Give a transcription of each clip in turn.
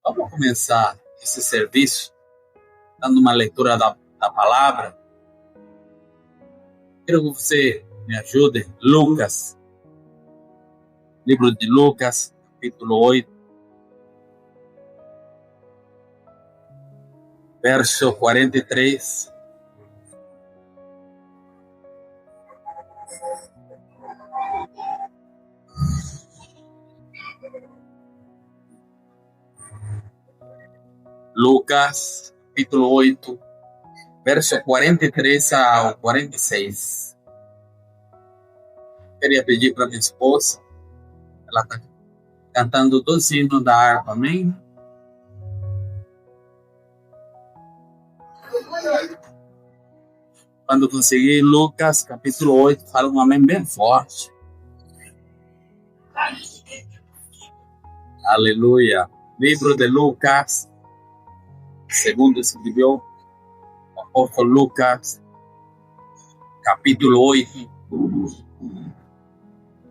Vamos começar esse serviço dando uma leitura da palavra. Quero que você me ajude. Lucas, livro de Lucas, capítulo 8, verso 43. Lucas, capítulo 8, verso 43 ao 46. Queria pedir para minha esposa, ela está cantando 12 hinos da harpa, amém? Quando conseguir, Lucas, capítulo 8, fala um amém bem forte. Aleluia. Livro de Lucas, segundo escreveu o apóstolo Lucas, capítulo 8,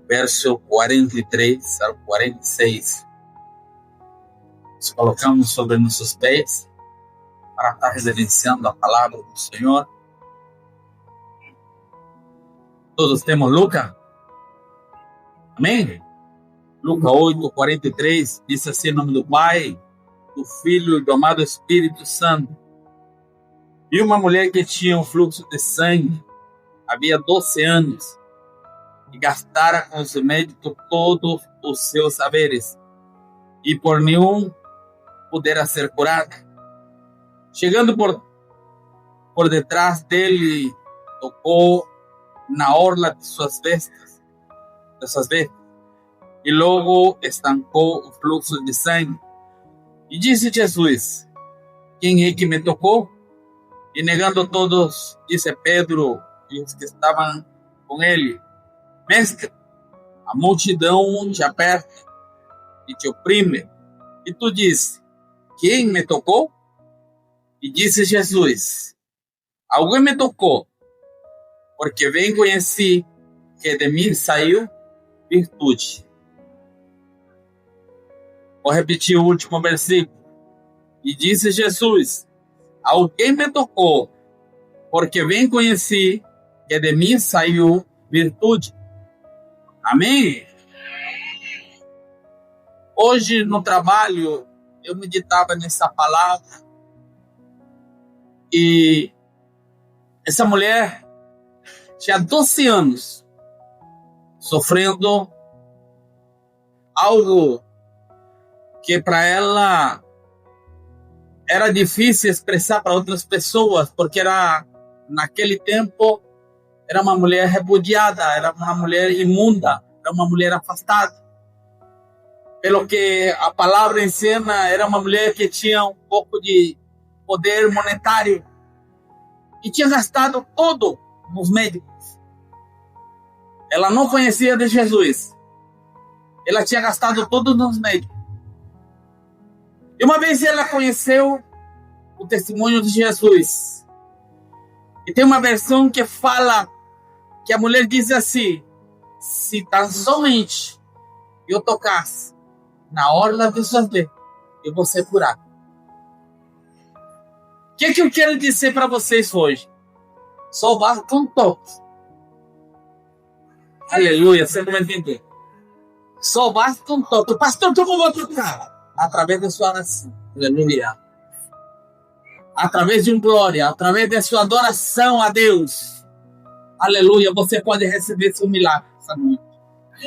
verso 43 ao 46. Nos colocamos sobre nossos pés para estar reverenciando a palavra do Senhor. Todos temos Lucas? Amém? Lucas 8, 43, diz assim em nome do Pai, do Filho e do amado Espírito Santo. E uma mulher que tinha um fluxo de sangue, havia 12 anos, e gastara com os médicos todos os seus haveres, e por nenhum pudera ser curada. Chegando por detrás dele, tocou na orla de suas vestes, e logo estancou o fluxo de sangue. E disse Jesus: quem é que me tocou? E negando todos, disse Pedro e os que estavam com ele: Mestre, a multidão te aperta e te oprime, e tu dizes: quem me tocou? E disse Jesus: alguém me tocou, porque bem conheci que de mim saiu virtude. Vou repetir o último versículo. E disse Jesus: alguém me tocou, porque bem conheci que de mim saiu virtude. Amém? Hoje no trabalho eu meditava nessa palavra e essa mulher tinha 12 anos sofrendo algo que para ela era difícil expressar para outras pessoas, porque naquele tempo era uma mulher repudiada, era uma mulher imunda, era uma mulher afastada. Pelo que a palavra ensina, era uma mulher que tinha um pouco de poder monetário e tinha gastado todo nos médicos. Ela não conhecia de Jesus. Ela tinha gastado tudo nos médicos. E uma vez ela conheceu o testemunho de Jesus. E tem uma versão que fala que a mulher diz assim: se tão somente eu tocasse na orla de suas vestes, eu vou ser curado. O que eu quero dizer para vocês hoje? Só basta um toque. Aleluia, você não vai entender. Só basta um toque. Pastor, como eu vou tocar? Através da sua oração. Aleluia. Através de glória, através da sua adoração a Deus. Aleluia, você pode receber seu milagre essa noite.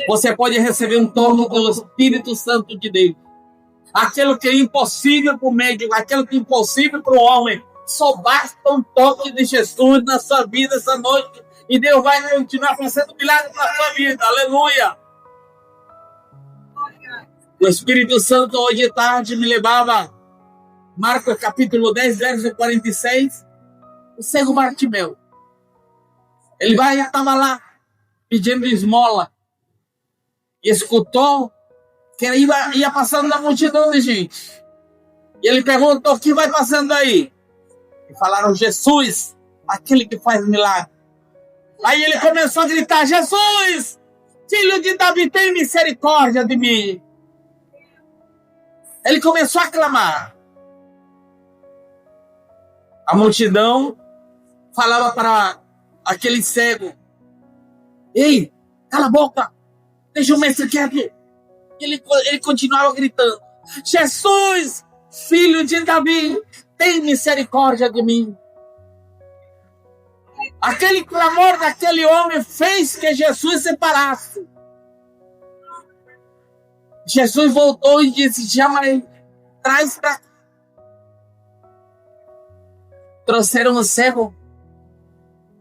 Você pode receber um toque do Espírito Santo de Deus. Aquilo que é impossível para o médico, aquilo que é impossível para o homem. Só basta um toque de Jesus na sua vida essa noite. E Deus vai continuar fazendo milagres na sua vida. Aleluia. O Espírito Santo hoje de tarde me levava, Marcos capítulo 10, verso 46, o cego Bartimeu. Ele estava lá pedindo esmola e escutou que ia passando na multidão de gente. E ele perguntou: o que vai passando aí? E falaram: Jesus, aquele que faz milagre. Aí ele começou a gritar: Jesus, filho de Davi, tem misericórdia de mim. Ele começou a clamar. A multidão falava para aquele cego: ei, cala a boca, deixa o mestre quieto. Ele continuava gritando: Jesus, filho de Davi, tem misericórdia de mim. Aquele clamor daquele homem fez que Jesus se parasse. Jesus voltou e disse: chama ele, traz para cá. Trouxeram o cego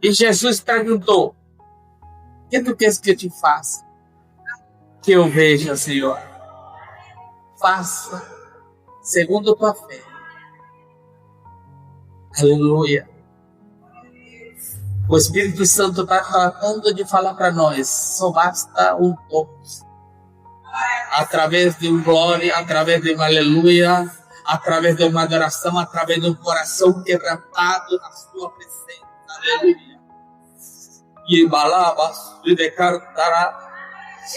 e Jesus perguntou: o que tu queres que eu te faça? Que eu veja, Senhor. Faça segundo a tua fé. Aleluia. O Espírito Santo está tratando de falar para nós. Só basta um pouco. Através de um glória, através de um aleluia, através de uma adoração, através de um coração quebrantado na sua presença. Aleluia. E embalava, e decantará.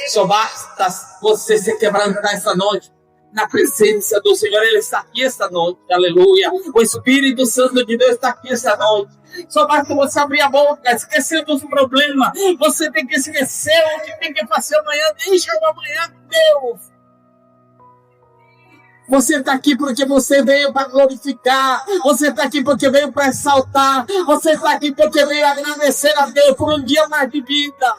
Só basta você se quebrantar essa noite na presença do Senhor. Ele está aqui esta noite, aleluia. O Espírito Santo de Deus está aqui esta noite. Só basta você abrir a boca, esquecer dos problemas. Você tem que esquecer o que tem que fazer amanhã. Deixa o amanhã com Deus. Você está aqui porque você veio para glorificar. Você está aqui porque veio para exaltar. Você está aqui porque veio agradecer a Deus por um dia mais de vida.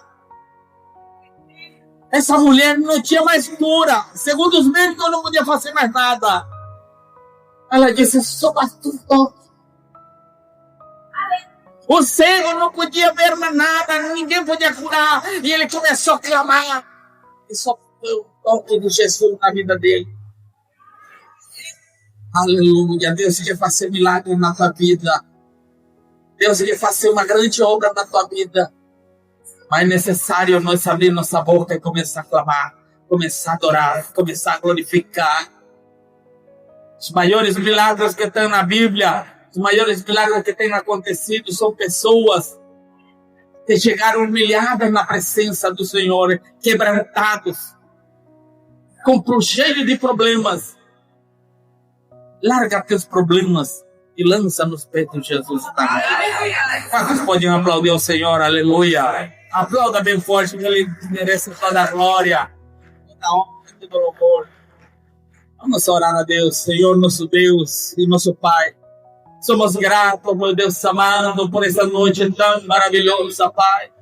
Essa mulher não tinha mais cura. Segundo os médicos, não podia fazer mais nada. Ela disse: só basta um toque. O cego não podia ver mais nada. Ninguém podia curar. E ele começou a clamar. E só foi o toque de Jesus na vida dele. Aleluia. Deus quer fazer milagre na tua vida. Deus quer fazer uma grande obra na tua vida. Mas é necessário nós abrir nossa boca e começar a clamar, começar a adorar, começar a glorificar. Os maiores milagres que estão na Bíblia, os maiores milagres que têm acontecido são pessoas que chegaram humilhadas na presença do Senhor, quebrantados, cheio de problemas. Larga teus problemas e lança nos pés de Jesus. Quantos podem aplaudir ao Senhor? Aleluia. Aplauda bem forte, que Ele merece toda a glória, toda a honra e todo o louvor. Vamos orar a Deus. Senhor, nosso Deus e nosso Pai. Somos gratos, meu Deus amado, por essa noite tão maravilhosa, Pai.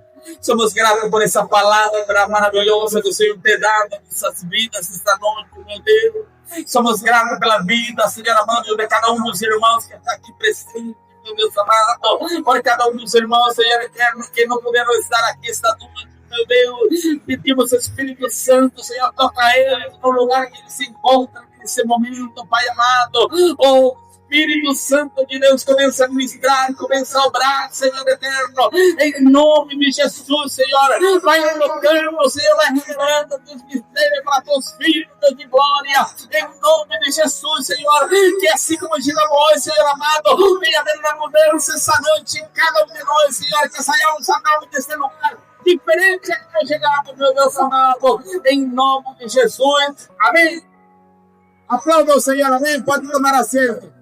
Somos gratos por essa palavra maravilhosa que o Senhor tem dado em nossas vidas esta noite, meu Deus. Somos gratos pela vida, Senhor amado, de cada um dos irmãos que está aqui presente, meu Deus amado, por cada um dos irmãos, Senhor eterno, que não puderam estar aqui esta noite, meu Deus. Pedimos, Espírito Santo, Senhor, toca eles no lugar que eles se encontram nesse momento, Pai amado. Oh, Espírito Santo de Deus, começa a ministrar, começa a obrar, Senhor eterno, em nome de Jesus, Senhor. Vai colocando, Senhor, vai revelando teus mistérios para teus filhos de glória, em nome de Jesus, Senhor. Que assim como chegamos hoje, Senhor amado, venha haver uma mudança essa noite em cada um de nós, Senhor, que saiamos a nome desse lugar diferente que nós chegamos, meu Deus amado, em nome de Jesus. Amém. Aplauda o Senhor, amém. Pode tomar assento.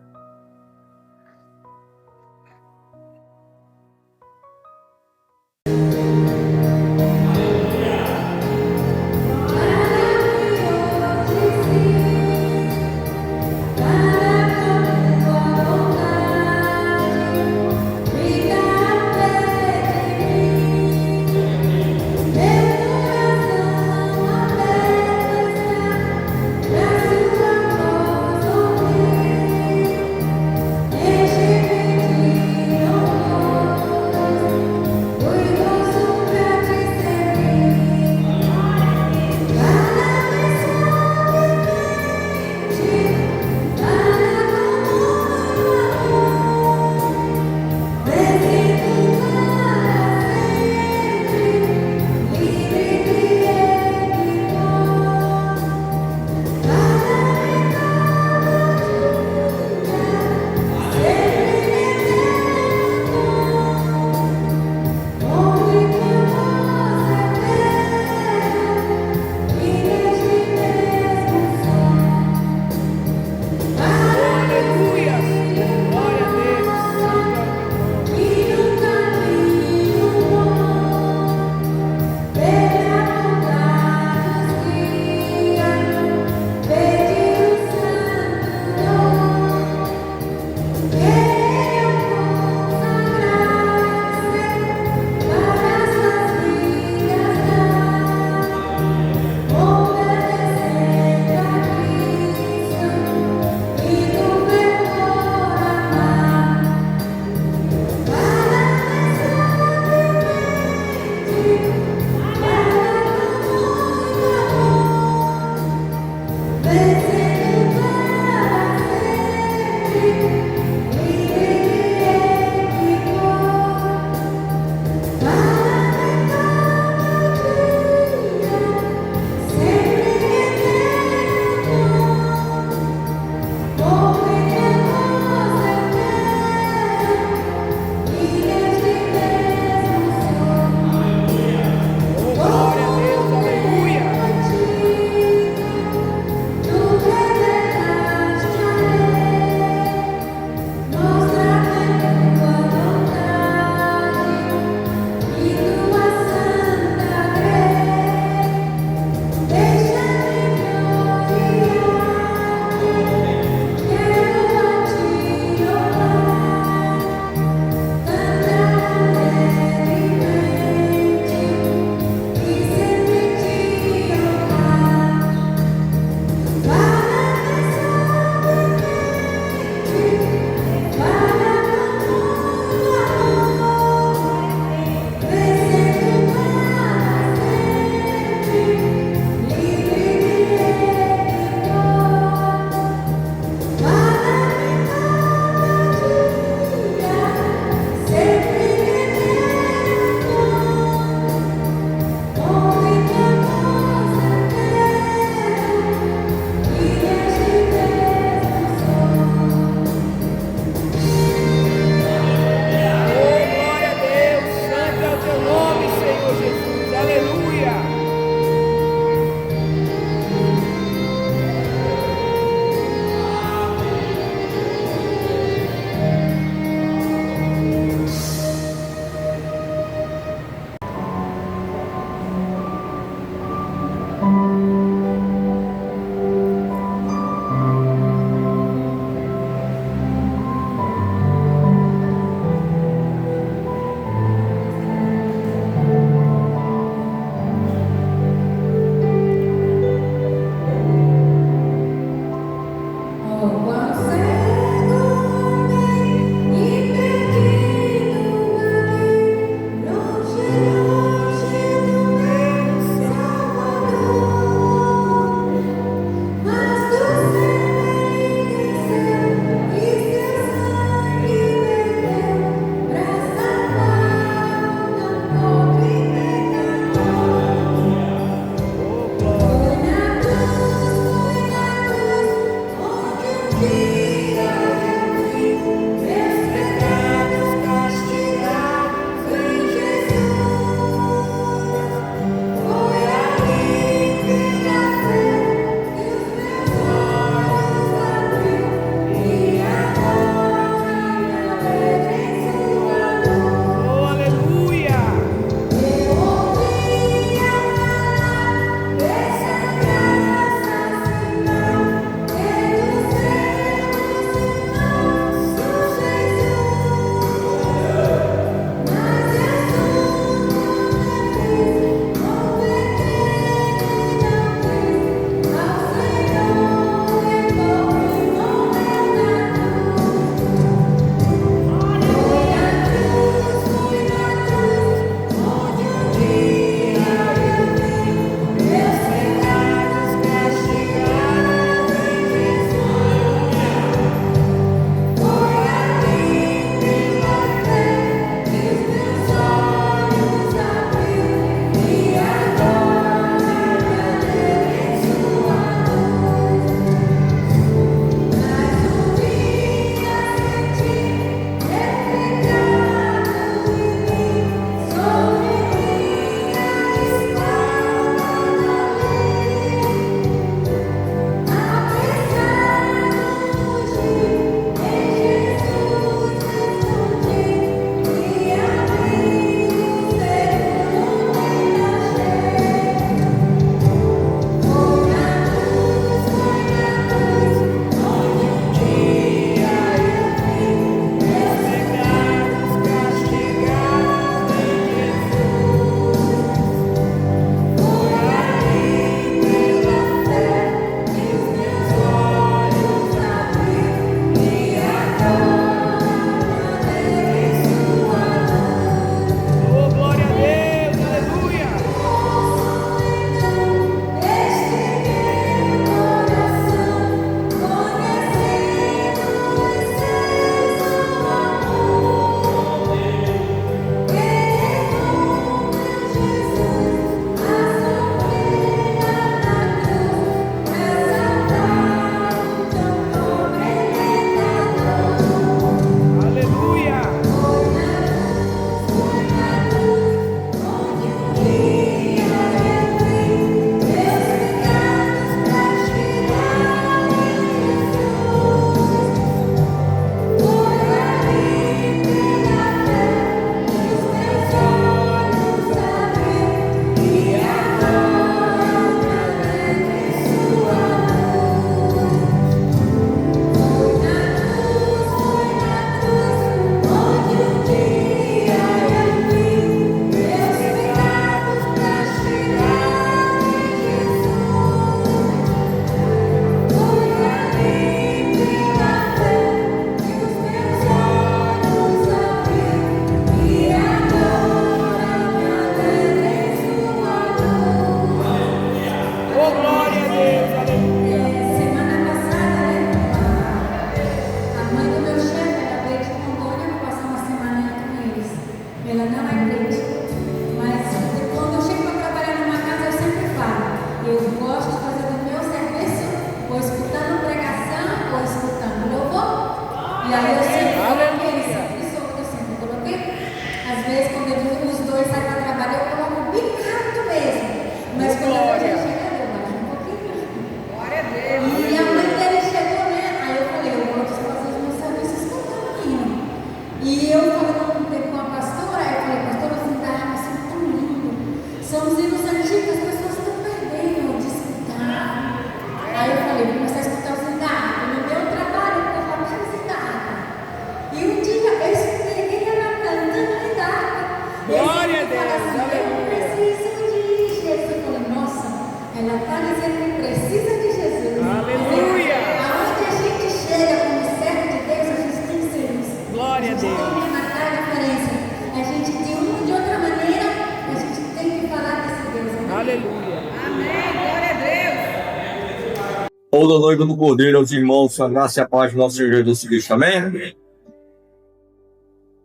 Toda noiva do Cordeiro, aos irmãos, a graça e a paz do nosso Senhor Jesus Cristo, amém?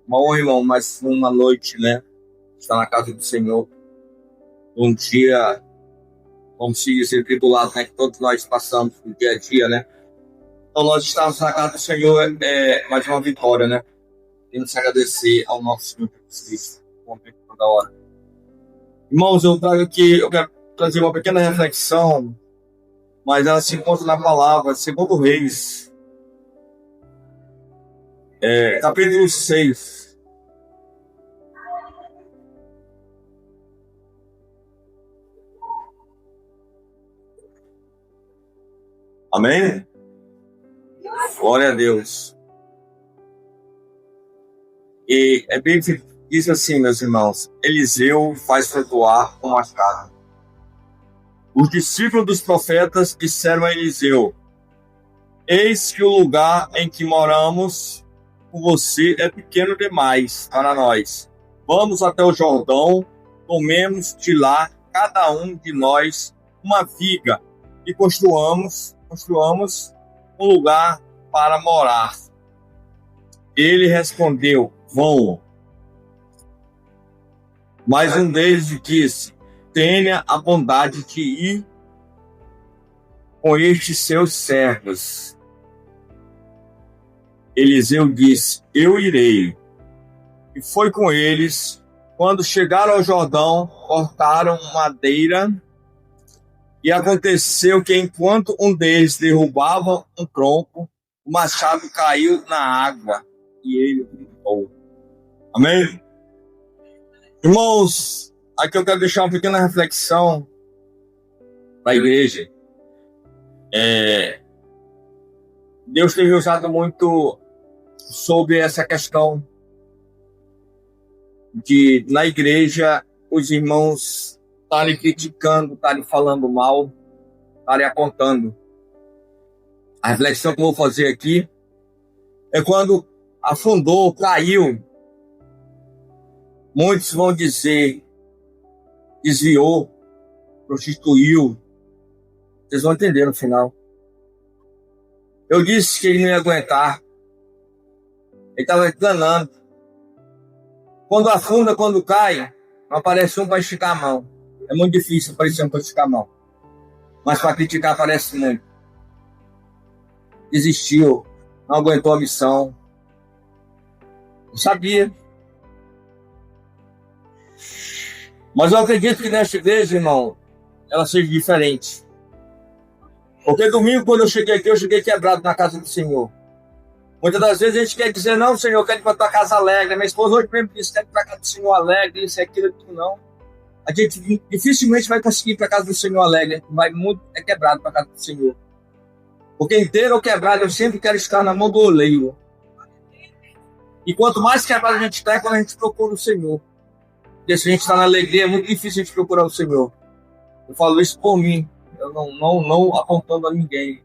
Bom, irmão, mais uma noite, né? Está na casa do Senhor. Um dia, como se diz, tribulado, né? Que todos nós passamos no dia a dia, né? Então nós estamos na casa do Senhor, mais uma vitória, né? Temos que agradecer ao nosso Senhor Jesus Cristo. Toda hora. Irmãos, eu quero trazer uma pequena reflexão, mas ela se encontra na palavra, segundo Reis, capítulo 6. Amém? Glória a Deus. E é bem que diz assim, meus irmãos: Eliseu faz flutuar o machado. Os discípulos dos profetas disseram a Eliseu: eis que o lugar em que moramos com você é pequeno demais para nós. Vamos até o Jordão, tomemos de lá cada um de nós uma viga e construamos um lugar para morar. Ele respondeu: vão. Mas um deles disse: tenha a bondade de ir com estes seus servos. Eliseu disse: eu irei. E foi com eles. Quando chegaram ao Jordão, cortaram madeira. E aconteceu que, enquanto um deles derrubava um tronco, o machado caiu na água e ele ficou. Amém? Irmãos, aqui eu quero deixar uma pequena reflexão para a igreja. Deus tem usado muito sobre essa questão de, na igreja, os irmãos estarem criticando, estarem falando mal, estarem apontando. A reflexão que eu vou fazer aqui é quando afundou, caiu. Muitos vão dizer: desviou, prostituiu. Vocês vão entender no final. Eu disse que ele não ia aguentar. Ele estava enganando. Quando afunda, quando cai, não aparece um para esticar a mão. É muito difícil aparecer um para esticar a mão. Mas para criticar aparece muito. Desistiu, não aguentou a missão. Não sabia. Mas eu acredito que nesta igreja, irmão, ela seja diferente. Porque domingo, quando eu cheguei aqui, eu cheguei quebrado na casa do Senhor. Muitas das vezes a gente quer dizer: não, Senhor, eu quero ir para tua casa alegre. Minha esposa hoje mesmo disse: quero ir para a casa do Senhor alegre, isso, aquilo, tudo não. A gente dificilmente vai conseguir ir para a casa do Senhor alegre. A gente vai muito quebrado para a casa do Senhor. Porque inteiro ou quebrado, eu sempre quero estar na mão do oleiro. E quanto mais quebrado a gente está, é quando a gente procura o Senhor. Porque se a gente está na alegria, é muito difícil a gente procurar o Senhor. Eu falo isso por mim. Eu não apontando a ninguém.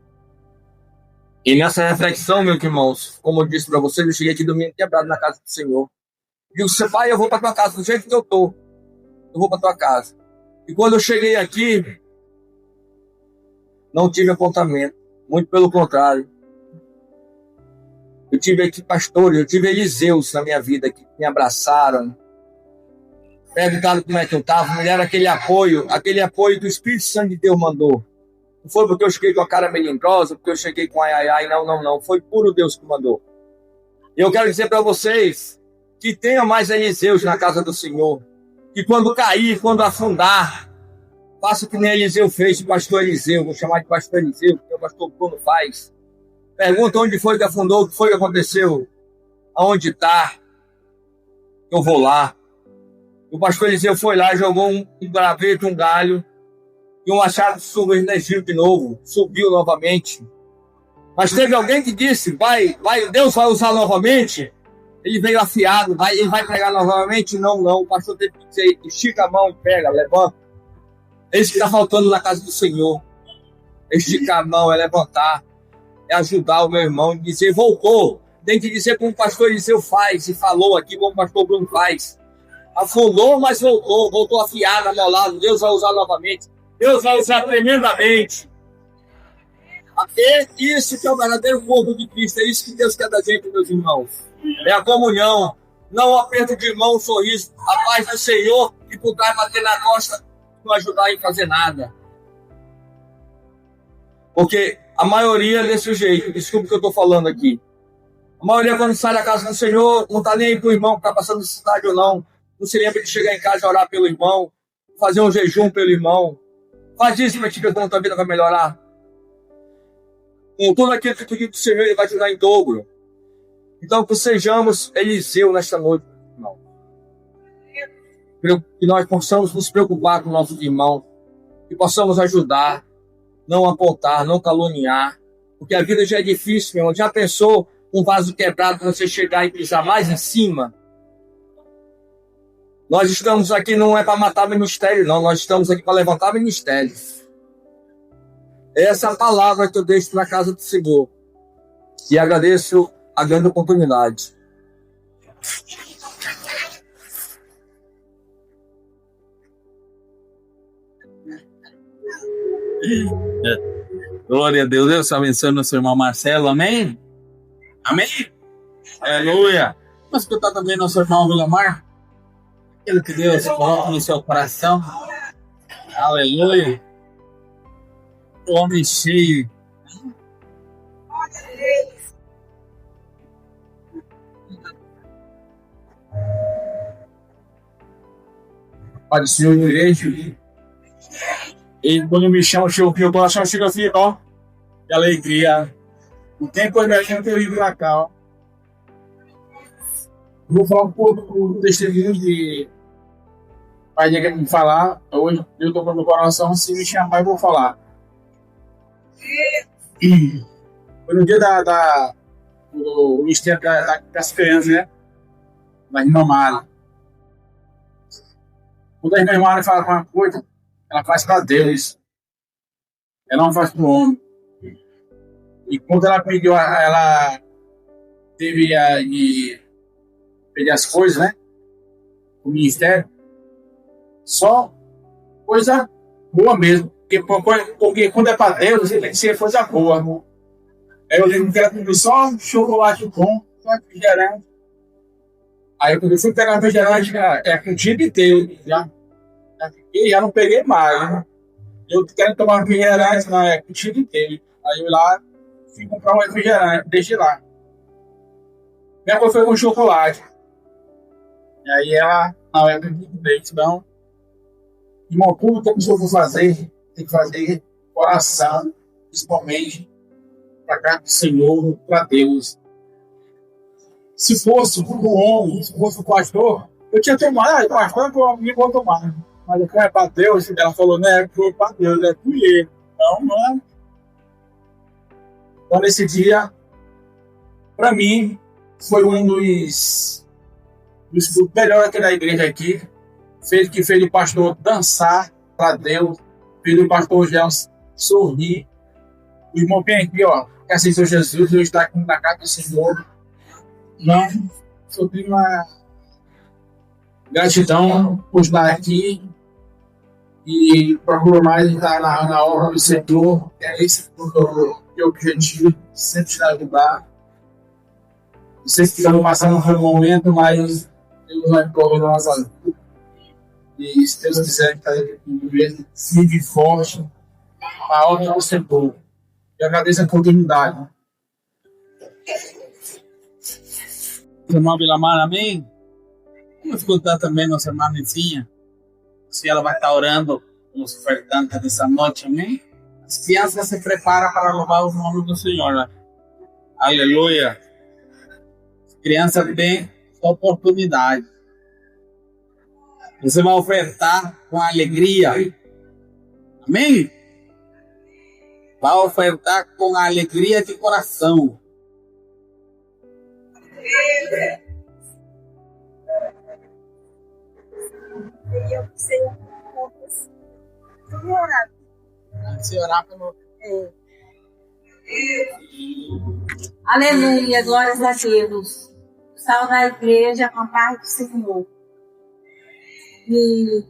E nessa reflexão, meus irmãos, como eu disse para vocês, eu cheguei aqui domingo quebrado na casa do Senhor. E eu disse: pai, eu vou para tua casa do jeito que eu estou. Eu vou para tua casa. E quando eu cheguei aqui, não tive apontamento. Muito pelo contrário. Eu tive aqui pastores, eu tive Eliseus na minha vida que me abraçaram. Perguntaram como é que eu estava. Me deram aquele apoio do Espírito Santo de Deus mandou. Não foi porque eu cheguei com a cara melindrosa, porque eu cheguei com ai. Não. Foi puro Deus que mandou. E eu quero dizer para vocês que tenha mais Eliseus na casa do Senhor. Que quando cair, quando afundar, faça que nem Eliseu fez, o pastor Eliseu. Vou chamar de pastor Eliseu, porque o pastor Bruno faz. Pergunta onde foi que afundou, o que foi que aconteceu, aonde está. Eu vou lá. O pastor Eliseu foi lá, jogou um graveto, um galho, e o machado sumergiu de novo, subiu novamente. Mas teve alguém que disse: Deus vai usar novamente. Ele veio afiado, ele vai pregar novamente? Não. O pastor teve que dizer: estica a mão e pega, levanta. É isso que está faltando na casa do Senhor. Esticar a mão, é levantar, é ajudar o meu irmão e dizer: voltou. Tem que dizer como o pastor Eliseu faz, e falou aqui como o pastor Bruno faz. Afundou, mas voltou afiado, amolado. Deus vai usar novamente. Deus vai usar tremendamente. É isso que é o verdadeiro corpo de Cristo. É isso que Deus quer da gente, meus irmãos. É a comunhão. Não o aperto de mão, um sorriso. A paz do Senhor e por trás bater na costa não ajudar em fazer nada. Porque A maioria desse jeito, desculpa o que eu estou falando aqui. A maioria, quando sai da casa do Senhor, não está nem aí para o irmão que está passando necessidade ou não. Não se lembra de chegar em casa e orar pelo irmão, fazer um jejum pelo irmão. Faz isso para te ver como a tua vida vai melhorar. Com tudo aquilo que tu pediu do Senhor, Ele vai te dar em dobro. Então, que sejamos Eliseu nesta noite, irmão. Que nós possamos nos preocupar com nossos irmãos, que possamos ajudar, não apontar, não caluniar, porque a vida já é difícil, meu irmão. Já pensou um vaso quebrado para você chegar e pisar mais em cima? Nós estamos aqui não é para matar ministério, não. Nós estamos aqui para levantar ministérios. Essa é a palavra que eu deixo na casa do Senhor. E agradeço a grande oportunidade. Glória a Deus. Deus abençoe nosso irmão Marcelo. Amém? Amém? Aleluia. Vamos escutar também nosso irmão Vilamar. Aquilo que Deus coloca no seu coração. Aleluia. O homem cheio. Pai do Senhor, igreja. E quando me chama, o coração chega assim, ó. Que alegria. Não tem coisa melhor que eu ir pra cá, ó. Vou falar um pouco do testemunho de Pai de me falar. Hoje eu tô com o meu coração, se me chamar, eu vou falar. Foi no dia do mistério das crianças, né? Da irmã Mara. Quando a irmã Mara fala uma coisa, ela faz para Deus. Ela não faz para o homem. E quando ela pediu, ela teve de pedir as coisas, né? O ministério. Só coisa boa mesmo. Porque quando é para Deus, tem que ser coisa boa, amor. Aí eu lembro que ela pediu só chocolate bom, só refrigerante. Aí quando eu fui pegar refrigerante, com o dia inteiro, já não peguei mais, né? Eu quero tomar refrigerante, com o dia inteiro. Aí eu lá, fui comprar um refrigerante, deixei lá. Minha mãe foi com chocolate. E aí ela, não, eu acredito bem, não. Irmão, tudo que a pessoa for fazer, tem que fazer coração, principalmente para cá do Senhor, para Deus. Se fosse o homem, se fosse o pastor, eu tinha tomado, o pastor eu vou tomar. Mas o cara é para Deus, ela falou, não é para Deus, é por ele. Então, mano. Então, nesse dia, para mim, foi um dos melhores aqui da igreja aqui. Que fez o pastor dançar para Deus, fez o pastor Jean sorrir. O irmão bem aqui, ó, que aceitou Jesus, hoje está aqui na casa do Senhor. Não, só tenho uma gratidão por estar aqui e procuro mais estar na obra do Senhor. É esse o objetivo, sempre estar ajudar. Não sei se estamos passando um momento, mas Deus vai correr na nossa vida. E se Deus quiser, está aqui mesmo, firme e forte, a obra do Senhor. Eu agradeço a oportunidade. Irmã Vilamar, amém? Vamos escutar também nossa irmã Nezinha. Se ela vai estar orando, nos ofertantes dessa noite, amém? As crianças se preparam para louvar o nome do Senhor. Né? Aleluia. As crianças têm a oportunidade. Você vai ofertar com alegria. Amém? Vai ofertar com alegria de coração. Se orar pelo... Aleluia, glórias a Deus. Salve a igreja com a paz do Senhor. E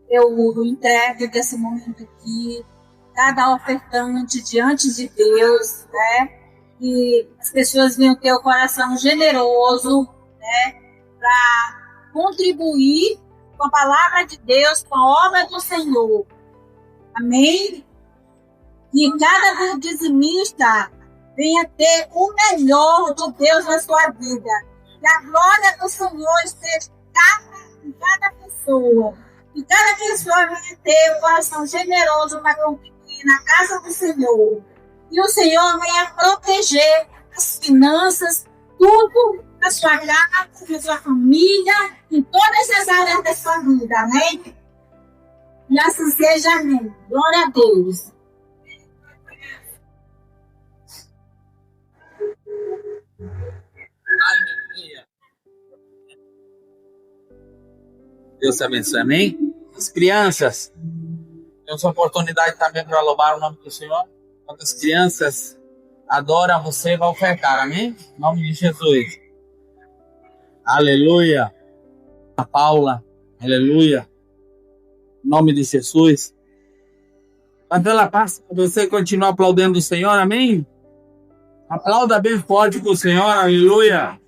eu entrego desse momento aqui, cada ofertante diante de Deus, né? E as pessoas venham ter o coração generoso, né? Para contribuir com a palavra de Deus, com a obra do Senhor. Amém? Que cada dizimista venha ter o melhor de Deus na sua vida. Que a glória do Senhor esteja em cada pessoa. Que cada pessoa venha ter um coração generoso para contribuir na casa do Senhor. E o Senhor venha proteger as finanças, tudo na sua casa, na sua família, em todas as áreas da sua vida, amém? E assim seja, amém. Glória a Deus. Aleluia. Deus te abençoe, amém? As crianças, temos oportunidade também para louvar o nome do Senhor. Quando as crianças adoram, você vai ofertar, amém? Em nome de Jesus. Aleluia. A Paula, aleluia. Em nome de Jesus. Quando ela passa, você continua aplaudendo o Senhor, amém? Aplauda bem forte para o Senhor, aleluia.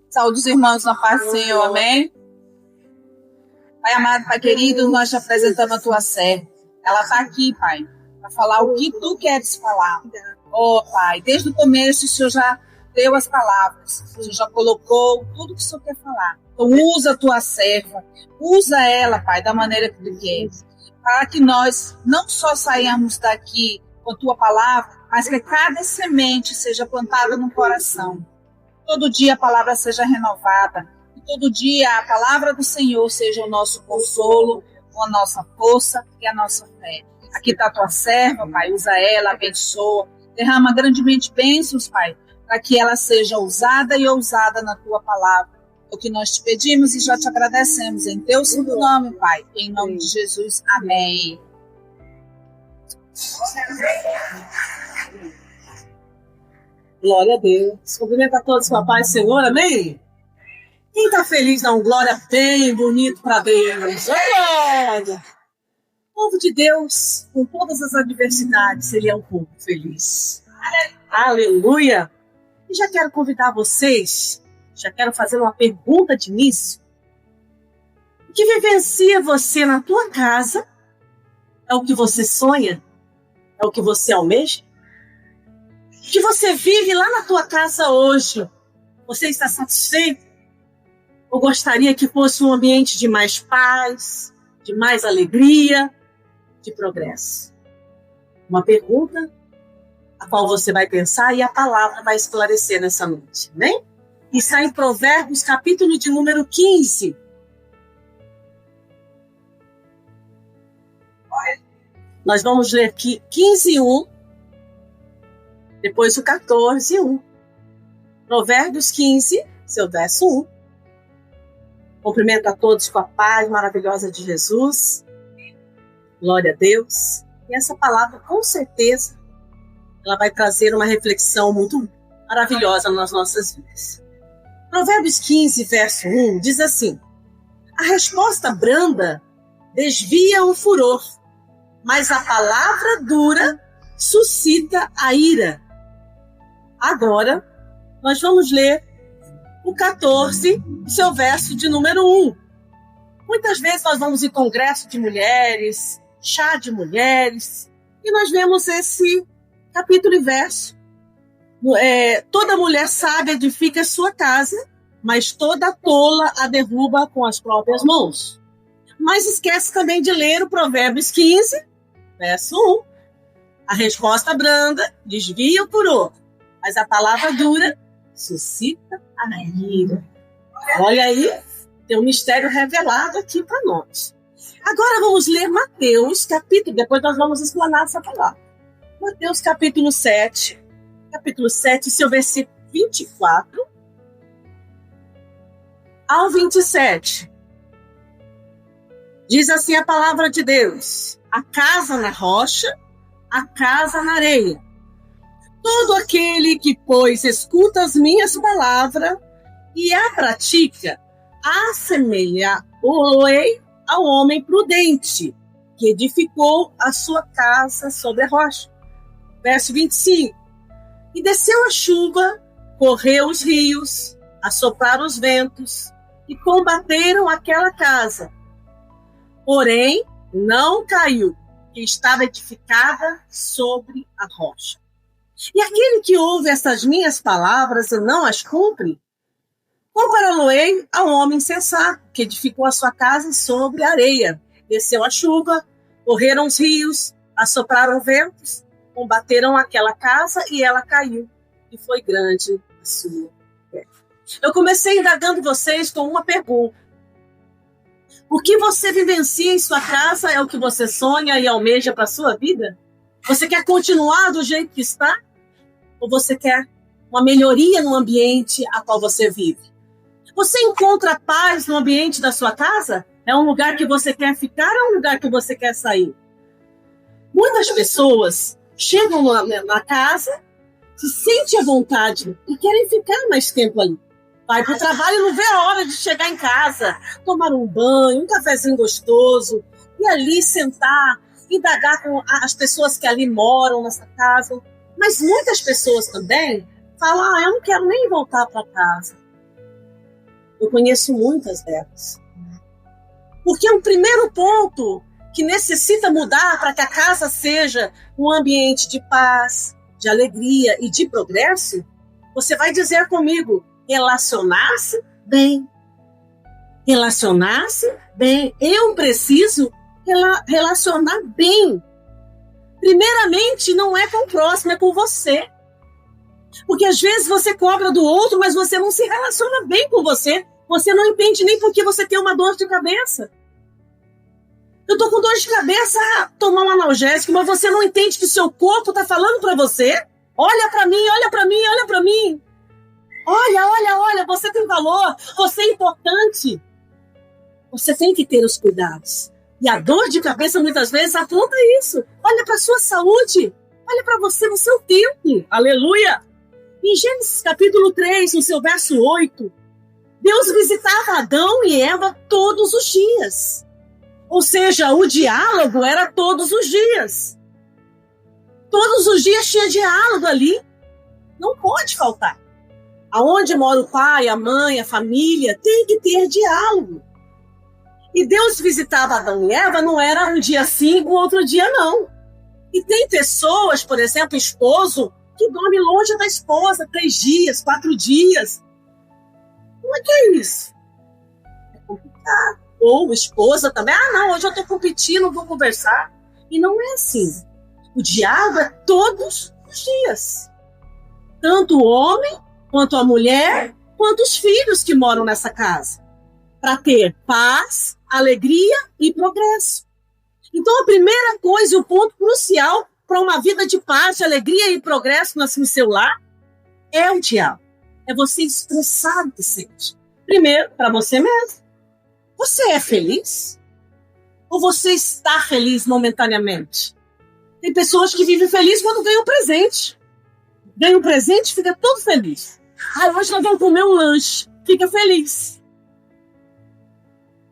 Saúde os irmãos na paz do Senhor, amém? Pai amado, Pai querido, nós te apresentamos a tua serva. Ela está aqui, Pai, para falar o que tu queres falar. Oh, Pai, desde o começo o Senhor já deu as palavras, o Senhor já colocou tudo que o Senhor quer falar. Então usa a tua serva, usa ela, Pai, da maneira que tu queres, para que nós não só saímos daqui com a tua palavra, mas que cada semente seja plantada no coração. Todo dia a palavra seja renovada. E todo dia a palavra do Senhor seja o nosso consolo, a nossa força e a nossa fé. Aqui está a tua serva, Pai. Usa ela, abençoa. Derrama grandemente bênçãos, Pai, para que ela seja usada e ousada na tua palavra. É o que nós te pedimos e já te agradecemos. Em teu santo nome, Pai. Em nome de Jesus. Amém. Glória a Deus. Cumprimento a todos com a paz do Senhor, amém? Quem está feliz dá um glória bem bonito para Deus. Olha! O povo de Deus, com todas as adversidades, ele é um povo feliz. Aleluia! E já quero convidar vocês, já quero fazer uma pergunta de início. O que vivencia você na tua casa? É o que você sonha? É o que você almeja? Que você vive lá na tua casa hoje, você está satisfeito? Ou gostaria que fosse um ambiente de mais paz, de mais alegria, de progresso? Uma pergunta a qual você vai pensar e a palavra vai esclarecer nessa noite, né? Está em Provérbios, capítulo de número 15. Nós vamos ler aqui 15:1. Depois o 14:1. Provérbios 15, seu verso 1. Cumprimento a todos com a paz maravilhosa de Jesus. Glória a Deus. E essa palavra, com certeza, ela vai trazer uma reflexão muito maravilhosa nas nossas vidas. Provérbios 15, verso 1, diz assim: a resposta branda desvia o furor, mas a palavra dura suscita a ira. Agora, nós vamos ler o 14, seu verso de número 1. Muitas vezes nós vamos em congresso de mulheres, chá de mulheres, e nós vemos esse capítulo e verso. Toda mulher sábia edifica sua casa, mas toda tola a derruba com as próprias mãos. Mas esquece também de ler o Provérbios 15, verso 1. A resposta branda desvia o furor, mas a palavra dura suscita a ira. Olha aí, tem um mistério revelado aqui para nós. Agora vamos ler Mateus, capítulo, depois nós vamos explanar essa palavra. Mateus, capítulo 7, seu versículo 24 ao 27. Diz assim a palavra de Deus: a casa na rocha, a casa na areia. Todo aquele que, pois, escuta as minhas palavras e a pratica, assemelha-o-ei ao homem prudente, que edificou a sua casa sobre a rocha. Verso 25. E desceu a chuva, correu os rios, assopraram os ventos e combateram aquela casa. Porém, não caiu, que estava edificada sobre a rocha. E aquele que ouve essas minhas palavras e não as cumpre, compará-lo-ei ao homem sensato, que edificou a sua casa sobre a areia. Desceu a chuva, correram os rios, assopraram ventos, combateram aquela casa e ela caiu. E foi grande a sua fé. Eu comecei indagando vocês com uma pergunta. O que você vivencia em sua casa é o que você sonha e almeja para a sua vida? Você quer continuar do jeito que está? Ou você quer uma melhoria no ambiente a qual você vive? Você encontra paz no ambiente da sua casa? É um lugar que você quer ficar ou é um lugar que você quer sair? Muitas pessoas chegam na casa, se sentem à vontade e querem ficar mais tempo ali. Vai para o trabalho e não vê a hora de chegar em casa, tomar um banho, um cafezinho gostoso, e ali sentar, indagar com as pessoas que ali moram nessa casa. Mas muitas pessoas também falam, eu não quero nem voltar para casa. Eu conheço muitas delas. Porque o primeiro ponto que necessita mudar para que a casa seja um ambiente de paz, de alegria e de progresso, você vai dizer comigo, relacionar-se bem. Relacionar-se bem. Eu preciso relacionar bem. Primeiramente, não é com o próximo, é com você. Porque às vezes você cobra do outro, mas você não se relaciona bem com você. Você não entende nem por que você tem uma dor de cabeça. Eu tô com dor de cabeça, tomar um analgésico, mas você não entende que o seu corpo tá falando para você. Olha para mim, olha para mim, olha para mim. Olha, você tem valor, você é importante. Você tem que ter os cuidados. E a dor de cabeça muitas vezes aponta isso. Olha para a sua saúde, olha para você no seu tempo. Aleluia! Em Gênesis capítulo 3, no seu verso 8, Deus visitava Adão e Eva todos os dias. Ou seja, o diálogo era todos os dias. Todos os dias tinha diálogo ali. Não pode faltar. Aonde mora o pai, a mãe, a família, tem que ter diálogo. E Deus visitava Adão e Eva, não era um dia sim, o outro dia não. E tem pessoas, por exemplo, esposo, que dorme longe da esposa 3 dias, 4 dias. Como é que é isso? É complicado. Ou esposa também, não, hoje eu estou competindo, não vou conversar. E não é assim. O diálogo é todos os dias. Tanto o homem, quanto a mulher, quanto os filhos que moram nessa casa. Para ter paz, alegria e progresso. Então, a primeira coisa e o ponto crucial para uma vida de paz, de alegria e progresso no seu lar é o diálogo. É você expressar o que sente. Primeiro, para você mesmo. Você é feliz? Ou você está feliz momentaneamente? Tem pessoas que vivem felizes quando ganham presente. Ganha um presente e fica todo feliz. Hoje nós vamos comer um lanche. Fica feliz.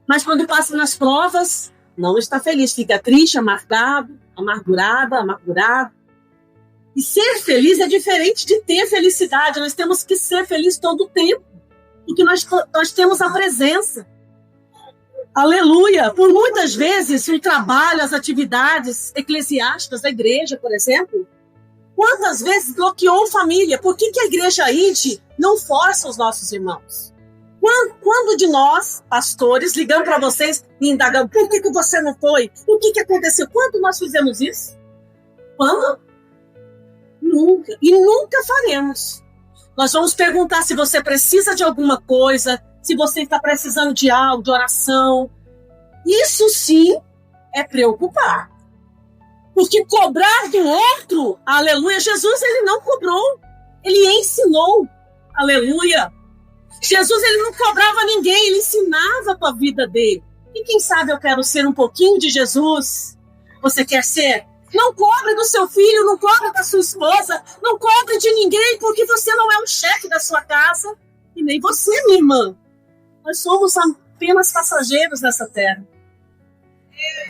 Mas quando passa nas provas, não está feliz. Fica triste, amargurado. E ser feliz é diferente de ter felicidade. Nós temos que ser felizes todo o tempo. Porque nós temos a presença. Aleluia! Por muitas vezes, o trabalho, as atividades eclesiásticas da igreja, por exemplo, quantas vezes bloqueou família? Por que a igreja ID não força os nossos irmãos? Quando de nós, pastores, ligamos para vocês e indagamos, por que você não foi? O que aconteceu? Quando nós fizemos isso? Quando? Nunca. E nunca faremos. Nós vamos perguntar se você precisa de alguma coisa, se você está precisando de algo, de oração. Isso sim é preocupar. Porque cobrar do outro, aleluia, Jesus ele não cobrou, ele ensinou, aleluia. Jesus ele não cobrava ninguém, ele ensinava com a vida dele. E quem sabe eu quero ser um pouquinho de Jesus? Você quer ser? Não cobre do seu filho, não cobre da sua esposa, não cobre de ninguém, porque você não é o chefe da sua casa, e nem você, minha irmã. Nós somos apenas passageiros nessa terra.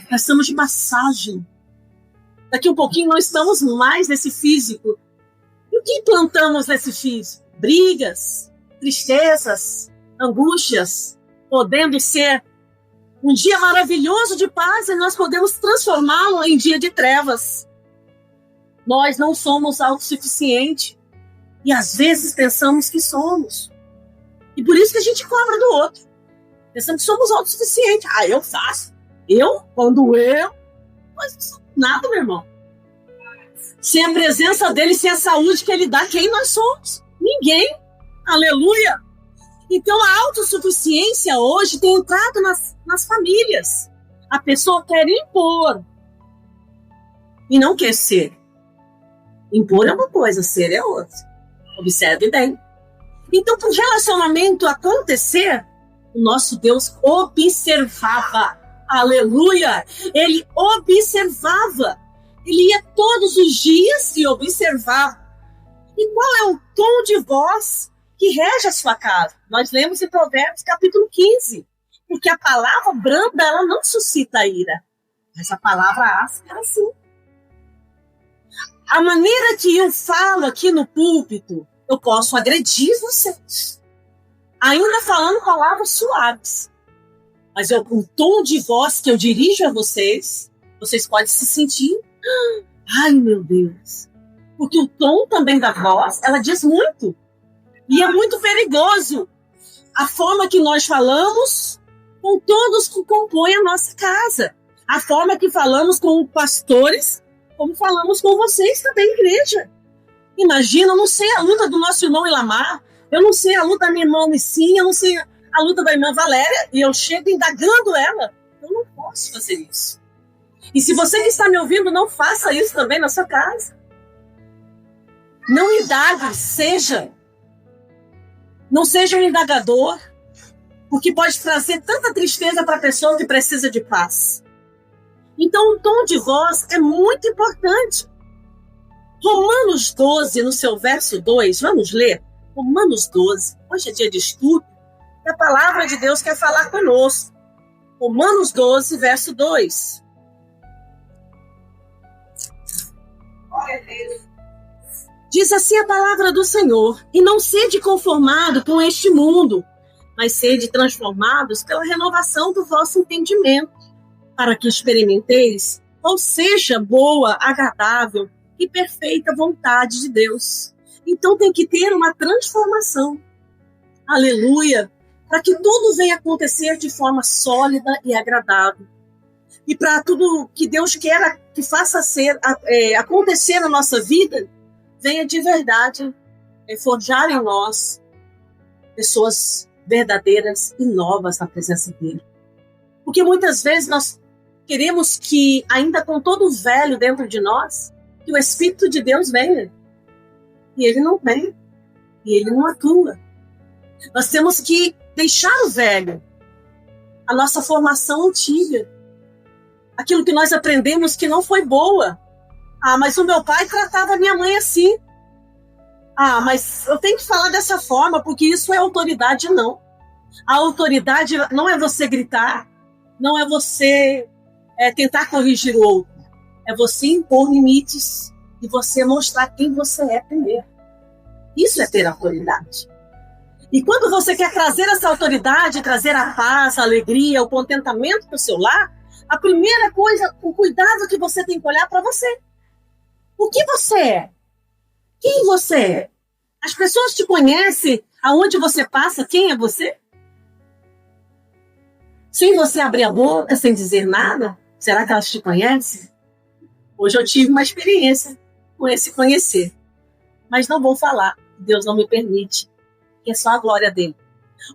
Nós estamos de passagem. Daqui um pouquinho não estamos mais nesse físico. E o que plantamos nesse físico? Brigas, tristezas, angústias, podendo ser um dia maravilhoso de paz e nós podemos transformá-lo em dia de trevas. Nós não somos autossuficientes e às vezes pensamos que somos. E por isso que a gente cobra do outro. Pensamos que somos autossuficientes. Eu faço. Mas nada, meu irmão. Sem a presença dele, sem a saúde que ele dá, quem nós somos? Ninguém. Aleluia. Então a autossuficiência hoje tem entrado nas famílias. A pessoa quer impor e não quer ser. Impor é uma coisa, ser é outra. Observe bem. Então, para o relacionamento acontecer, o nosso Deus observava. Aleluia! Ele observava. Ele ia todos os dias e observava. E qual é o tom de voz que rege a sua casa? Nós lemos em Provérbios capítulo 15. Porque a palavra branda, ela não suscita ira. Mas a palavra áspera, sim. A maneira que eu falo aqui no púlpito, eu posso agredir vocês. Ainda falando palavras suaves. Mas o tom de voz que eu dirijo a vocês, vocês podem se sentir... Ai, meu Deus. Porque o tom também da voz, ela diz muito. E é muito perigoso. A forma que nós falamos com todos que compõem a nossa casa. A forma que falamos com pastores, como falamos com vocês também, igreja. Imagina, eu não sei a luta do nosso irmão Ilamar, eu não sei a luta da minha irmã Nicinha, eu não sei a luta da irmã Valéria, e eu chego indagando ela. Eu não posso fazer isso. E se você que está me ouvindo, não faça isso também na sua casa. Não indague, não seja um indagador, porque pode trazer tanta tristeza para a pessoa que precisa de paz. Então, o tom de voz é muito importante. Romanos 12, no seu verso 2, vamos ler? Romanos 12, hoje é dia de estudo, e a palavra de Deus quer falar conosco. Romanos 12, verso 2. Diz assim a palavra do Senhor: e não sede conformado com este mundo, mas sede transformados pela renovação do vosso entendimento, para que experimenteis qual seja boa, agradável e perfeita vontade de Deus. Então tem que ter uma transformação. Aleluia! Para que tudo venha acontecer de forma sólida e agradável. E para tudo que Deus quer que faça acontecer na nossa vida, venha de verdade forjar em nós pessoas verdadeiras e novas na presença dele. Porque muitas vezes nós queremos que, ainda com todo o velho dentro de nós, que o Espírito de Deus venha. E ele não vem. E ele não atua. Nós temos que deixar o velho, a nossa formação antiga, aquilo que nós aprendemos que não foi boa. Mas o meu pai tratava a minha mãe assim. Mas eu tenho que falar dessa forma, porque isso é autoridade, não. A autoridade não é você gritar, não é você tentar corrigir o outro. É você impor limites e você mostrar quem você é primeiro. Isso é ter autoridade. E quando você quer trazer essa autoridade, trazer a paz, a alegria, o contentamento para o seu lar, a primeira coisa, o cuidado que você tem que olhar para você. O que você é? Quem você é? As pessoas te conhecem aonde você passa, quem é você? Sem você abrir a boca, sem dizer nada, será que elas te conhecem? Hoje eu tive uma experiência com esse conhecer. Mas não vou falar, Deus não me permite, que é só a glória dele.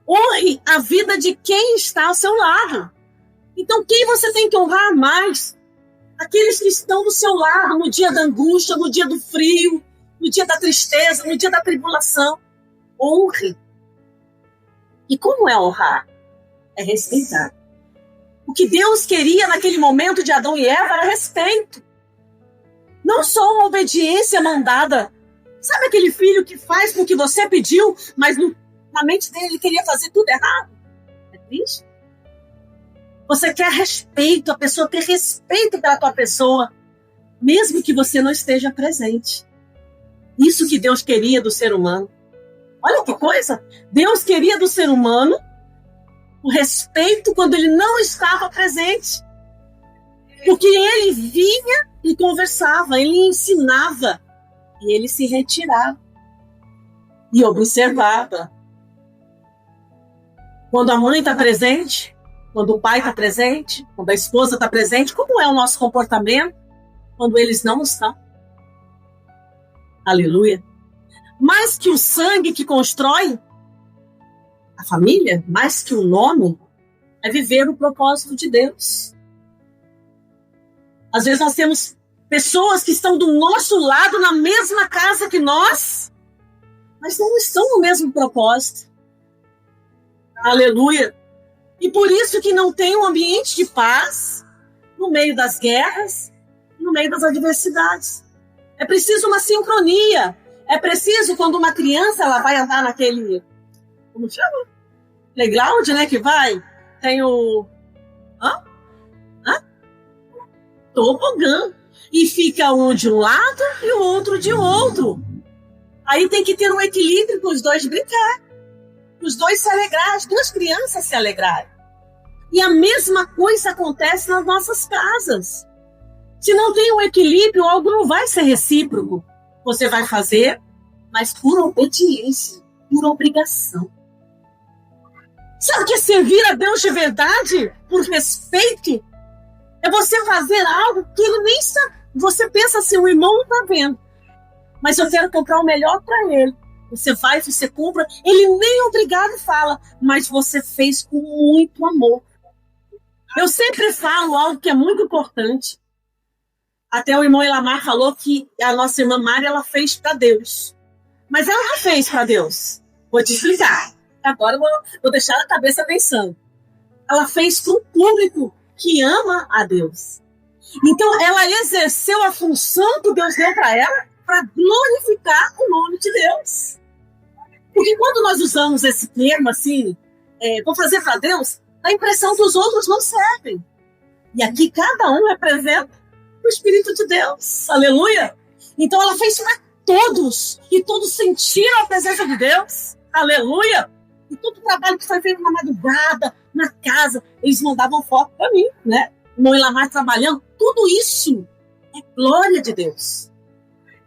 Honre a vida de quem está ao seu lado. Então, quem você tem que honrar mais? Aqueles que estão do seu lado no dia da angústia, no dia do frio, no dia da tristeza, no dia da tribulação. Honre. E como é honrar? É respeitar. O que Deus queria naquele momento de Adão e Eva era respeito. Não só uma obediência mandada. Sabe aquele filho que faz com o que você pediu, mas na mente dele ele queria fazer tudo errado? É triste. Você quer respeito, a pessoa ter respeito pela tua pessoa. mesmo que você não esteja presente. Isso que Deus queria do ser humano. Olha que coisa! Deus queria do ser humano o respeito quando ele não estava presente. Porque ele vinha e conversava, ele ensinava, e ele se retirava e observava. Quando a mãe está presente, quando o pai está presente, quando a esposa está presente, como é o nosso comportamento quando eles não estão? Aleluia! Mais que o sangue que constrói a família, mais que o nome, é viver o propósito de Deus. Às vezes nós temos pessoas que estão do nosso lado na mesma casa que nós, mas não estão no mesmo propósito. Aleluia! E por isso que não tem um ambiente de paz no meio das guerras, no meio das adversidades. É preciso uma sincronia. É preciso, quando uma criança ela vai andar naquele, como chama? Playground, né? Que vai, tem o tobogã. E fica um de um lado e o outro de outro. Aí tem que ter um equilíbrio para os dois brincar. Os dois se alegrarem, as duas crianças se alegrarem. E a mesma coisa acontece nas nossas casas. Se não tem um equilíbrio, algo não vai ser recíproco. Você vai fazer, mas por obediência, por obrigação. Sabe o que é servir a Deus de verdade? Por respeito? É você fazer algo que ele nem sabe. Você pensa assim, o irmão não está vendo. Mas eu quero comprar o melhor para ele. Você vai, você compra. Ele nem obrigado fala, mas você fez com muito amor. Eu sempre falo algo que é muito importante. Até o irmão Elamar falou que a nossa irmã Mari, ela fez para Deus. Mas ela não fez para Deus. Vou te explicar. Agora eu vou deixar a cabeça pensando. Ela fez para um público que ama a Deus. Então, ela exerceu a função que Deus deu para ela para glorificar o nome de Deus. Porque quando nós usamos esse termo assim, vou fazer para Deus, dá a impressão que os outros não servem. E aqui cada um representa o Espírito de Deus. Aleluia! Então ela fez para todos. E todos sentiram a presença de Deus. Aleluia! E todo o trabalho que foi feito na madrugada, na casa, eles mandavam foto para mim, né? O irmão Elamar trabalhando. Tudo isso é glória de Deus.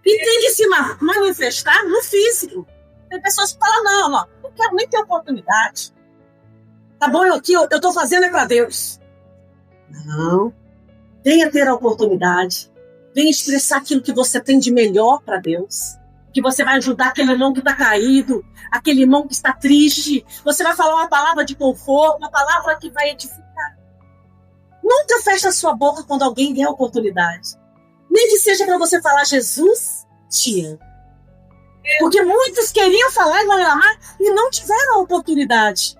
E tem que se manifestar no físico. Tem pessoas que falam, não quero nem ter oportunidade. Tá bom, eu estou fazendo para Deus. Não. Venha ter a oportunidade. Venha expressar aquilo que você tem de melhor para Deus. Que você vai ajudar aquele irmão que está caído, aquele irmão que está triste. Você vai falar uma palavra de conforto, uma palavra que vai edificar. Nunca feche a sua boca quando alguém der a oportunidade. Nem que seja para você falar, Jesus te ama. Porque muitos queriam falar e não tiveram a oportunidade.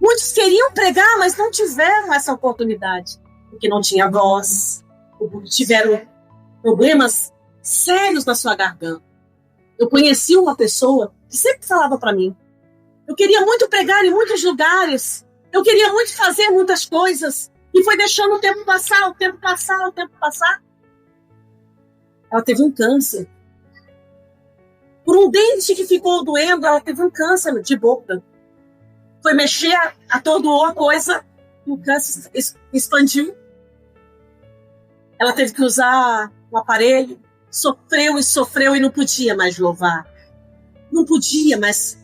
Muitos queriam pregar, mas não tiveram essa oportunidade. Porque não tinha voz, porque tiveram problemas sérios na sua garganta. Eu conheci uma pessoa que sempre falava para mim, eu queria muito pregar em muitos lugares, eu queria muito fazer muitas coisas, e foi deixando o tempo passar, o tempo passar, o tempo passar. Ela teve um câncer. Por um dente que ficou doendo, ela teve um câncer de boca. Foi mexer, atordoou a coisa, e o câncer expandiu. Ela teve que usar um aparelho, sofreu e não podia mais louvar. Não podia mais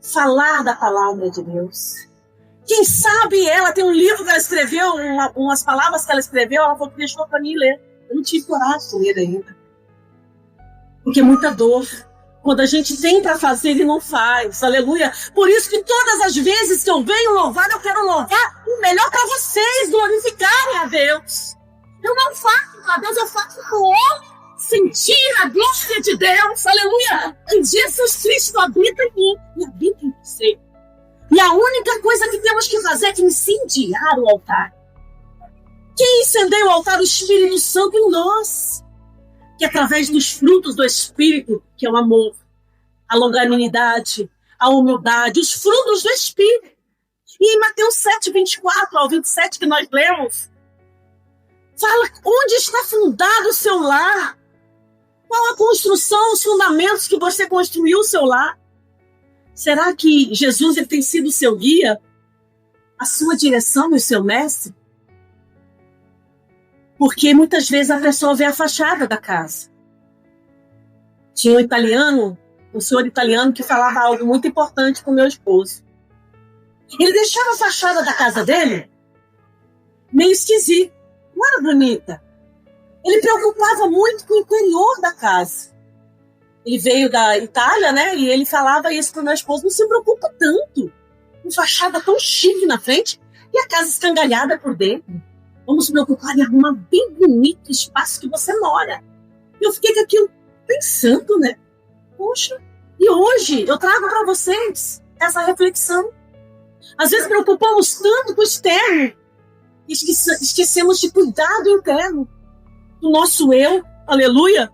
falar da palavra de Deus. Quem sabe ela tem um livro que ela escreveu, umas palavras que ela escreveu, ela falou que deixou para mim ler. Eu não tive coragem de ler ainda. Porque é muita dor. Quando a gente tem para fazer e não faz. Aleluia. Por isso que todas as vezes que eu venho louvar, eu quero louvar o melhor para vocês glorificarem a Deus. Eu não faço para Deus, eu faço por sentir a glória de Deus. Aleluia. Que Jesus Cristo habita em mim e habita em você. E a única coisa que temos que fazer é incendiar o altar. Quem incendeia o altar? O Espírito Santo em nós. Que através dos frutos do Espírito, que é o amor, a longanimidade, a humildade, os frutos do Espírito. E em Mateus 7, 24 ao 27, que nós lemos, Fala onde está fundado o seu lar. Qual a construção, os fundamentos que você construiu o seu lar? Será que Jesus ele tem sido o seu guia? A sua direção e o seu mestre? Porque muitas vezes a pessoa vê a fachada da casa. Tinha um senhor italiano que falava algo muito importante com o meu esposo. Ele deixava a fachada da casa dele meio esquisita, não era bonita. Ele preocupava muito com o interior da casa. Ele veio da Itália, né? E ele falava isso para o meu esposo: não se preocupa tanto com fachada tão chique na frente e a casa escangalhada por dentro. Vamos se preocupar em arrumar bem bonito o espaço que você mora. Eu fiquei com aquilo pensando, né? Poxa, e hoje eu trago para vocês essa reflexão. Às vezes preocupamos tanto com o externo, esquecemos de cuidar do interno, do nosso eu, aleluia.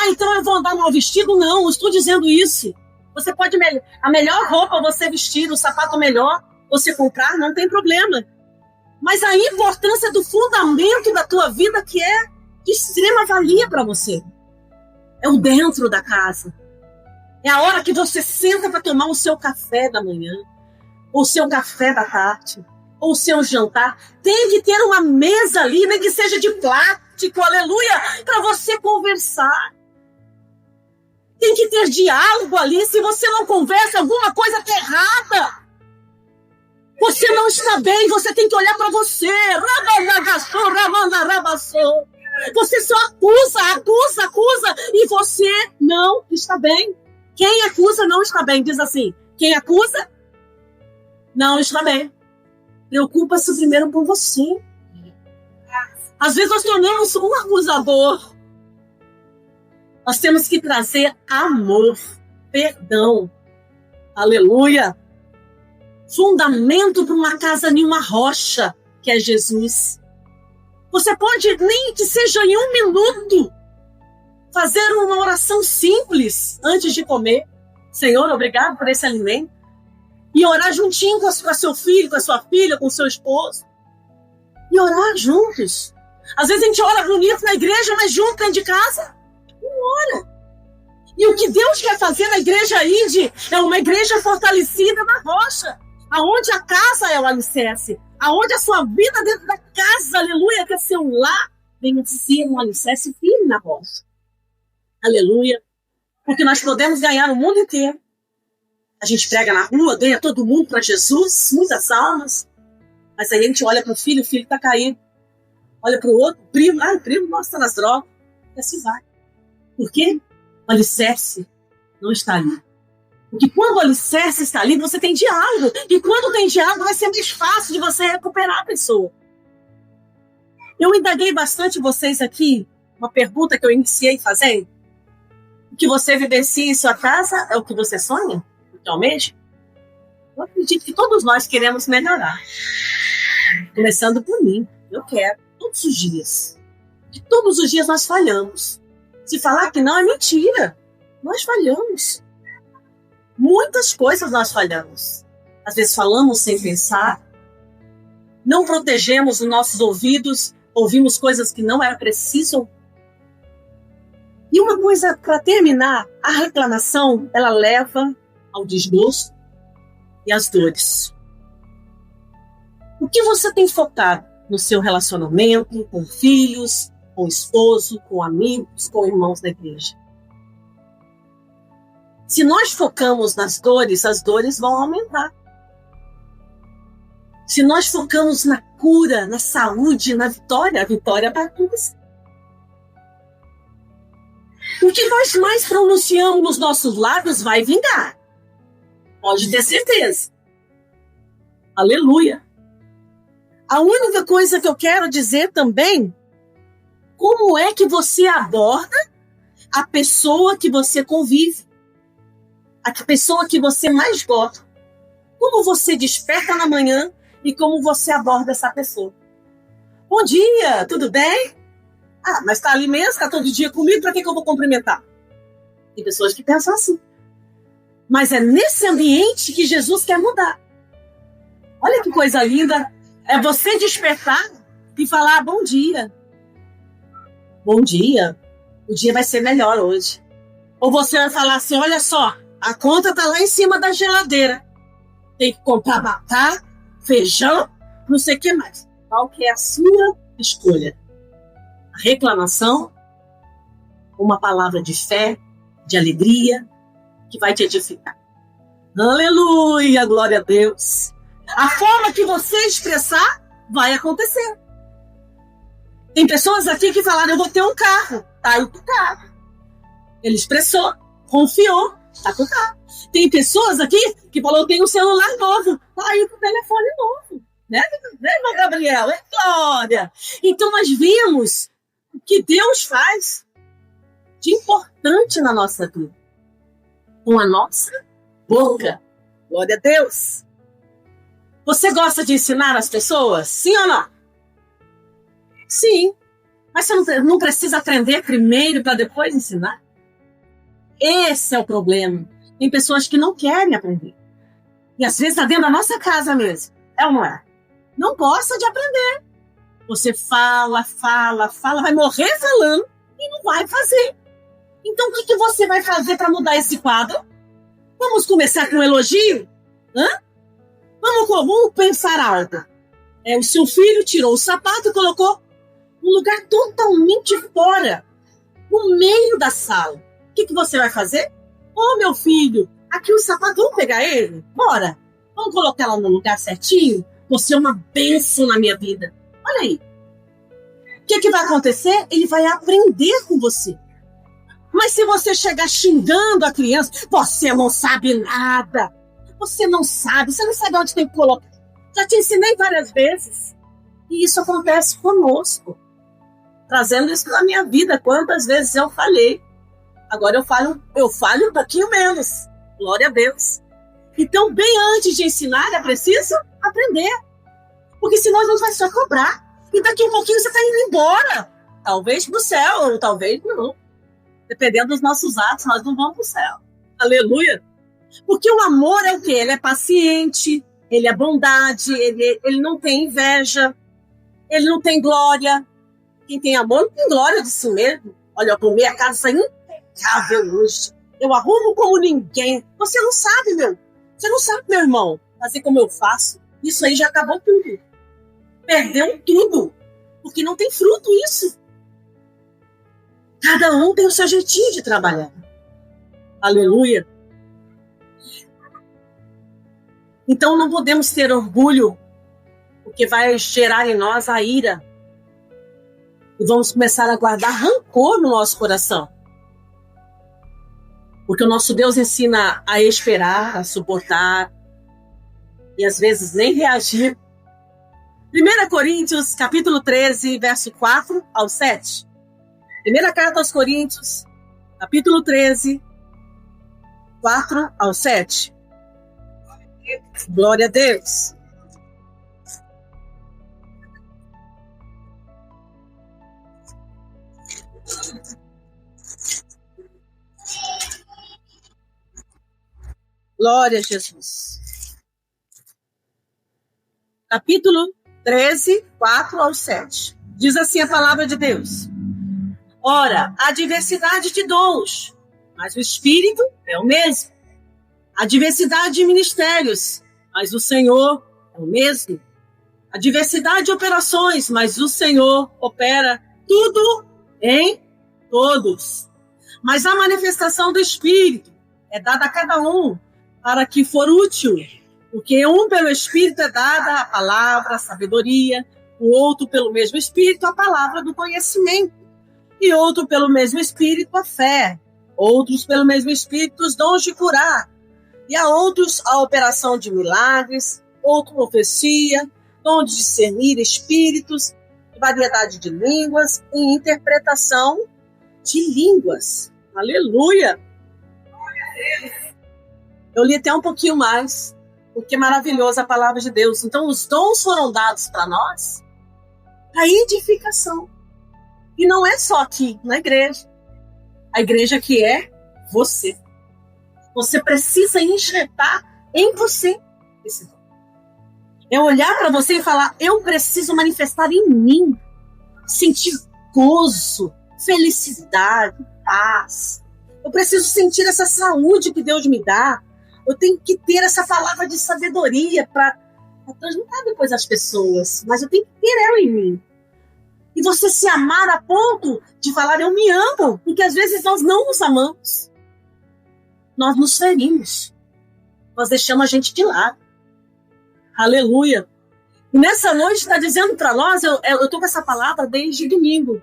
Então eu vou andar mal vestido? Não, estou dizendo isso. Você pode, a melhor roupa você vestir, o sapato melhor você comprar, não tem problema. Mas a importância do fundamento da tua vida que é de extrema valia para você. É o dentro da casa. É a hora que você senta para tomar o seu café da manhã, ou o seu café da tarde, ou o seu jantar. Tem que ter uma mesa ali, nem que seja de plástico, aleluia, para você conversar. Tem que ter diálogo ali. Se você não conversa, alguma coisa está errada. Você não está bem, você tem que olhar para você. Você só acusa, e você não está bem. Quem acusa não está bem, diz assim. Quem acusa não está bem. Preocupa-se primeiro com você. Às vezes nós tornamos um acusador. Nós temos que trazer amor, perdão. Aleluia. Fundamento para uma casa em uma rocha, que é Jesus. Você pode, nem que seja em 1 minuto, fazer uma oração simples antes de comer. Senhor, obrigado por esse alimento. E orar juntinho com seu filho, com a sua filha, com o seu esposo. E orar juntos. Às vezes a gente ora bonito na igreja, mas junto dentro de casa, não ora. E o que Deus quer fazer na igreja Ide é uma igreja fortalecida na rocha. Aonde a casa é o alicerce. Aonde a sua vida dentro da casa, aleluia, que é seu lar, venha ser um alicerce firme na rocha. Aleluia. Porque nós podemos ganhar o mundo inteiro. A gente prega na rua, ganha todo mundo para Jesus, muitas almas. Mas aí a gente olha para o filho está caído. Olha para o outro, o primo está nas drogas. E assim vai. Por quê? O alicerce não está ali. Porque quando o alicerce está ali, você tem diálogo. E quando tem diálogo, vai ser mais fácil de você recuperar a pessoa. Eu indaguei bastante vocês aqui, uma pergunta que eu iniciei fazendo. O que você vivencia em sua casa é o que você sonha? Realmente? Eu acredito que todos nós queremos melhorar. Começando por mim. Eu quero. Todos os dias. E todos os dias nós falhamos. Se falar que não é mentira. Nós falhamos. Muitas coisas nós falhamos. Às vezes falamos sem pensar. Não protegemos os nossos ouvidos. Ouvimos coisas que não era preciso. E uma coisa, para terminar, a reclamação, ela leva ao desgosto e às dores. O que você tem focado no seu relacionamento com filhos, com esposo, com amigos, com irmãos da igreja? Se nós focamos nas dores, as dores vão aumentar. Se nós focamos na cura, na saúde, na vitória, a vitória vai acontecer. O que nós mais pronunciamos nos nossos lábios vai vingar. Pode ter certeza. Aleluia. A única coisa que eu quero dizer também, como é que você aborda a pessoa que você convive? A pessoa que você mais gosta. Como você desperta na manhã e como você aborda essa pessoa? Bom dia, tudo bem? Mas está ali mesmo, está todo dia comigo, para que eu vou cumprimentar? Tem pessoas que pensam assim. Mas é nesse ambiente que Jesus quer mudar. Olha que coisa linda. É você despertar e falar bom dia. Bom dia. O dia vai ser melhor hoje. Ou você vai falar assim, olha só, a conta tá lá em cima da geladeira. Tem que comprar batata, feijão, não sei o que mais. Qual que é a sua escolha? A reclamação, uma palavra de fé, de alegria, que vai te edificar. Aleluia, glória a Deus. A forma que você expressar vai acontecer. Tem pessoas aqui que falaram, eu vou ter um carro. Tá aí com o carro. Ele expressou, confiou, tá com o carro. Tem pessoas aqui que falou, eu tenho um celular novo. Tá aí com o telefone novo. Né, irmão Gabriel? É glória. Então nós vimos o que Deus faz de importante na nossa vida. Com a nossa boca. Glória a Deus. Você gosta de ensinar as pessoas? Sim ou não? Sim. Mas você não precisa aprender primeiro para depois ensinar? Esse é o problema. Tem pessoas que não querem aprender. E às vezes está dentro da nossa casa mesmo. É ou não é? Não gosta de aprender. Você fala, vai morrer falando e não vai fazer. Então o que você vai fazer para mudar esse quadro? Vamos começar com um elogio? Vamos pensar algo. O seu filho tirou o sapato e colocou num lugar totalmente fora, no meio da sala. O que você vai fazer? Meu filho, aqui o sapato, vamos pegar ele? Bora. Vamos colocar lá no lugar certinho? Você é uma bênção na minha vida. Olha aí. O que vai acontecer? Ele vai aprender com você. Mas se você chegar xingando a criança, você não sabe nada. Você não sabe onde tem que colocar. Já te ensinei várias vezes. E isso acontece conosco. Trazendo isso na minha vida. Quantas vezes eu falei. Agora eu falo um pouquinho menos. Glória a Deus. Então, bem antes de ensinar, é preciso aprender. Porque senão a gente vai só cobrar. E daqui a pouquinho você está indo embora. Talvez para o céu, ou talvez não. Dependendo dos nossos atos, nós não vamos para o céu. Aleluia. Porque o amor é o quê? Ele é paciente, ele é bondade, ele não tem inveja, ele não tem glória. Quem tem amor não tem glória de si mesmo. Olha, eu arrumei a casa impecável hoje. Eu arrumo como ninguém. Você não sabe, meu irmão, fazer como eu faço. Isso aí já acabou tudo. Perdeu tudo. Porque não tem fruto isso. Cada um tem o seu jeitinho de trabalhar. Aleluia. Então não podemos ter orgulho, porque vai gerar em nós a ira. E vamos começar a guardar rancor no nosso coração. Porque o nosso Deus ensina a esperar, a suportar, e às vezes nem reagir. 1 Coríntios, capítulo 13, verso 4 ao 7. Primeira carta aos Coríntios, capítulo 13, 4 ao 7. Glória a Deus. Glória a Jesus. Capítulo 13, 4 ao 7. Diz assim a palavra de Deus. Ora, há diversidade de dons, mas o Espírito é o mesmo. Há diversidade de ministérios, mas o Senhor é o mesmo. Há diversidade de operações, mas o Senhor opera tudo em todos. Mas a manifestação do Espírito é dada a cada um para que for útil. Porque um pelo Espírito é dada a palavra, a sabedoria, o outro pelo mesmo Espírito a palavra do conhecimento, e outro pelo mesmo Espírito a fé, outros pelo mesmo Espírito os dons de curar, e a outros a operação de milagres, outro profecia, dom de discernir espíritos, variedade de línguas e interpretação de línguas. Aleluia! Eu li até um pouquinho mais, porque é maravilhosa a palavra de Deus. Então, os dons foram dados para nós para edificação. E não é só aqui, na igreja. A igreja que é você. Você precisa injetar em você esse dom. É olhar para você e falar, eu preciso manifestar em mim, sentir gozo, felicidade, paz. Eu preciso sentir essa saúde que Deus me dá. Eu tenho que ter essa palavra de sabedoria para transmitir depois às pessoas, mas eu tenho que ter ela em mim. E você se amar a ponto de falar, eu me amo, porque às vezes nós não nos amamos. Nós nos ferimos. Nós deixamos a gente de lado. Aleluia. E nessa noite está dizendo para nós, eu estou com essa palavra desde domingo.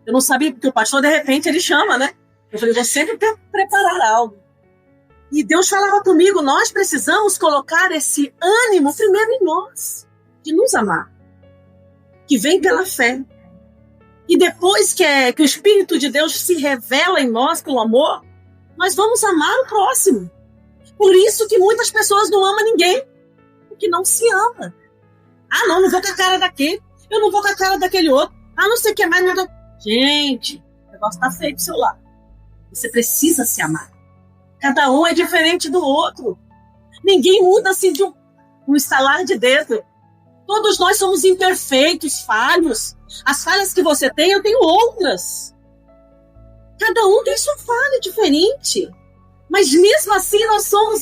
Eu não sabia, porque o pastor, de repente, ele chama, né? Eu falei, vou sempre preparar algo. E Deus falava comigo, nós precisamos colocar esse ânimo primeiro em nós, de nos amar. Que vem pela fé. E depois que o Espírito de Deus se revela em nós pelo amor, nós vamos amar o próximo. Por isso que muitas pessoas não amam ninguém. Porque não se ama. Ah, não vou com a cara daquele. Eu não vou com a cara daquele outro. Ah, não sei o que mais. Nada. Gente, o negócio tá feio pro seu lado. Você precisa se amar. Cada um é diferente do outro. Ninguém muda assim de um estalar de dedo. Todos nós somos imperfeitos, falhos. As falhas que você tem, eu tenho outras. Cada um tem sua falha diferente. Mas mesmo assim, nós somos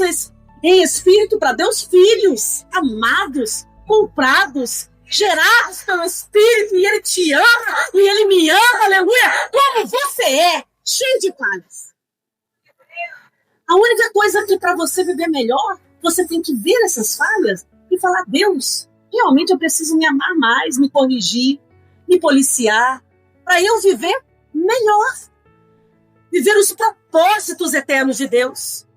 em espírito para Deus, filhos, amados, comprados, gerados pelo Espírito, e Ele te ama, e Ele me ama, aleluia, como você é, cheio de falhas. A única coisa que para você viver melhor, você tem que ver essas falhas e falar, Deus, realmente eu preciso me amar mais, me corrigir, me policiar, para eu viver melhor. Viver os propósitos eternos de Deus.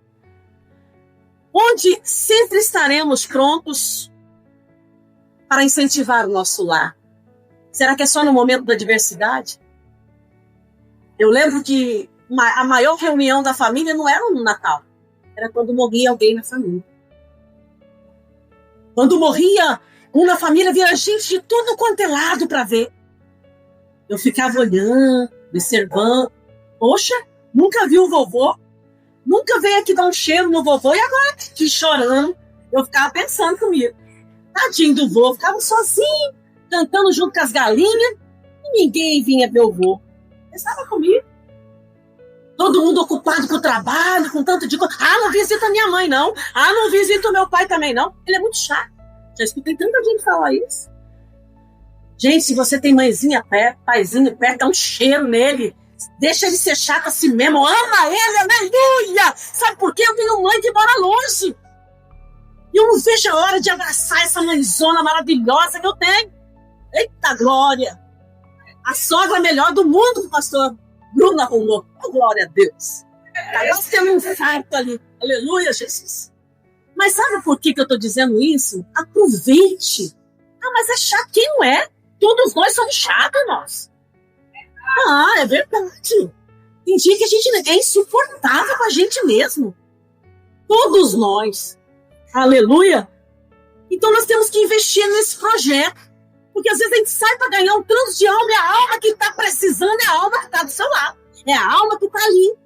Onde sempre estaremos prontos para incentivar o nosso lar. Será que é só no momento da adversidade? Eu lembro que a maior reunião da família não era no Natal. Era quando morria alguém na família. Quando morria um na família, via gente de tudo quanto é lado para ver. Eu ficava olhando, observando. Poxa, nunca vi o vovô. Nunca veio aqui dar um cheiro no vovô. E agora aqui chorando. Eu ficava pensando comigo. Tadinho do vô. Ficava sozinho, cantando junto com as galinhas. E ninguém vinha ver o vô. Estava comigo. Todo mundo ocupado com o trabalho, com tanto de coisa. Ah, não visita minha mãe, não. Ah, não visita o meu pai também, não. Ele é muito chato. Já escutei tanta gente falar isso. Gente, se você tem mãezinha perto, paizinho perto, dá um cheiro nele. Deixa ele ser chato assim mesmo. Ama ele, aleluia! Sabe por quê? Eu tenho mãe que mora longe. E eu não vejo a hora de abraçar essa mãezona maravilhosa que eu tenho. Eita glória! A sogra melhor do mundo, pastor Bruno arrumou. Oh, glória a Deus. Agora temos um infarto ali. Aleluia, Jesus. Mas sabe por que eu estou dizendo isso? Aproveite. Ah, mas é chato. Quem não é? Todos nós somos chatos, nós. Ah, é verdade. Tem dia que a gente é insuportável com a gente mesmo. Todos nós. Aleluia. Então nós temos que investir nesse projeto. Porque às vezes a gente sai para ganhar um trânsito de alma, e a alma que está precisando é a alma que está do seu lado. É a alma que está ali.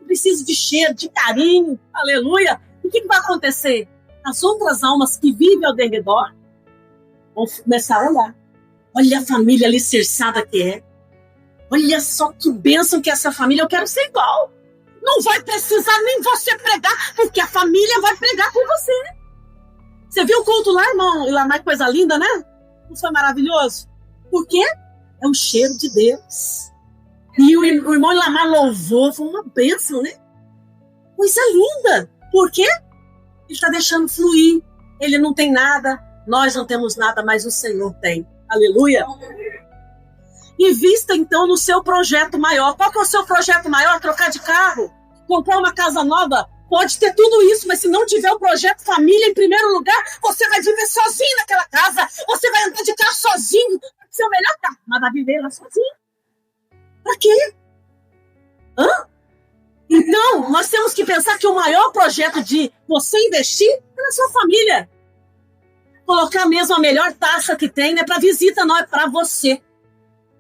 Precisa de cheiro, de carinho. Aleluia. E o que vai acontecer? As outras almas que vivem ao redor vão começar a olhar. Olha a família alicerçada que é. Olha só que bênção que é essa família. Eu quero ser igual. Não vai precisar nem você pregar, porque a família vai pregar por você. Você viu o culto lá, irmão? E lá mais coisa linda, né? Não foi maravilhoso? Por quê? É o cheiro de Deus. E o irmão Lamar louvou, foi uma bênção, né? Coisa linda. Por quê? Ele está deixando fluir. Ele não tem nada, nós não temos nada, mas o Senhor tem. Aleluia. Invista então no seu projeto maior. Qual que é o seu projeto maior? Trocar de carro? Comprar uma casa nova? Pode ter tudo isso, mas se não tiver o projeto família em primeiro lugar, você vai viver sozinho naquela casa. Você vai andar de carro sozinho. Seu melhor carro, mas vai viver lá sozinho. Pra quê? Hã? Então, nós temos que pensar que o maior projeto de você investir é na sua família. Colocar mesmo a melhor taça que tem, não é para visita, não, é para você.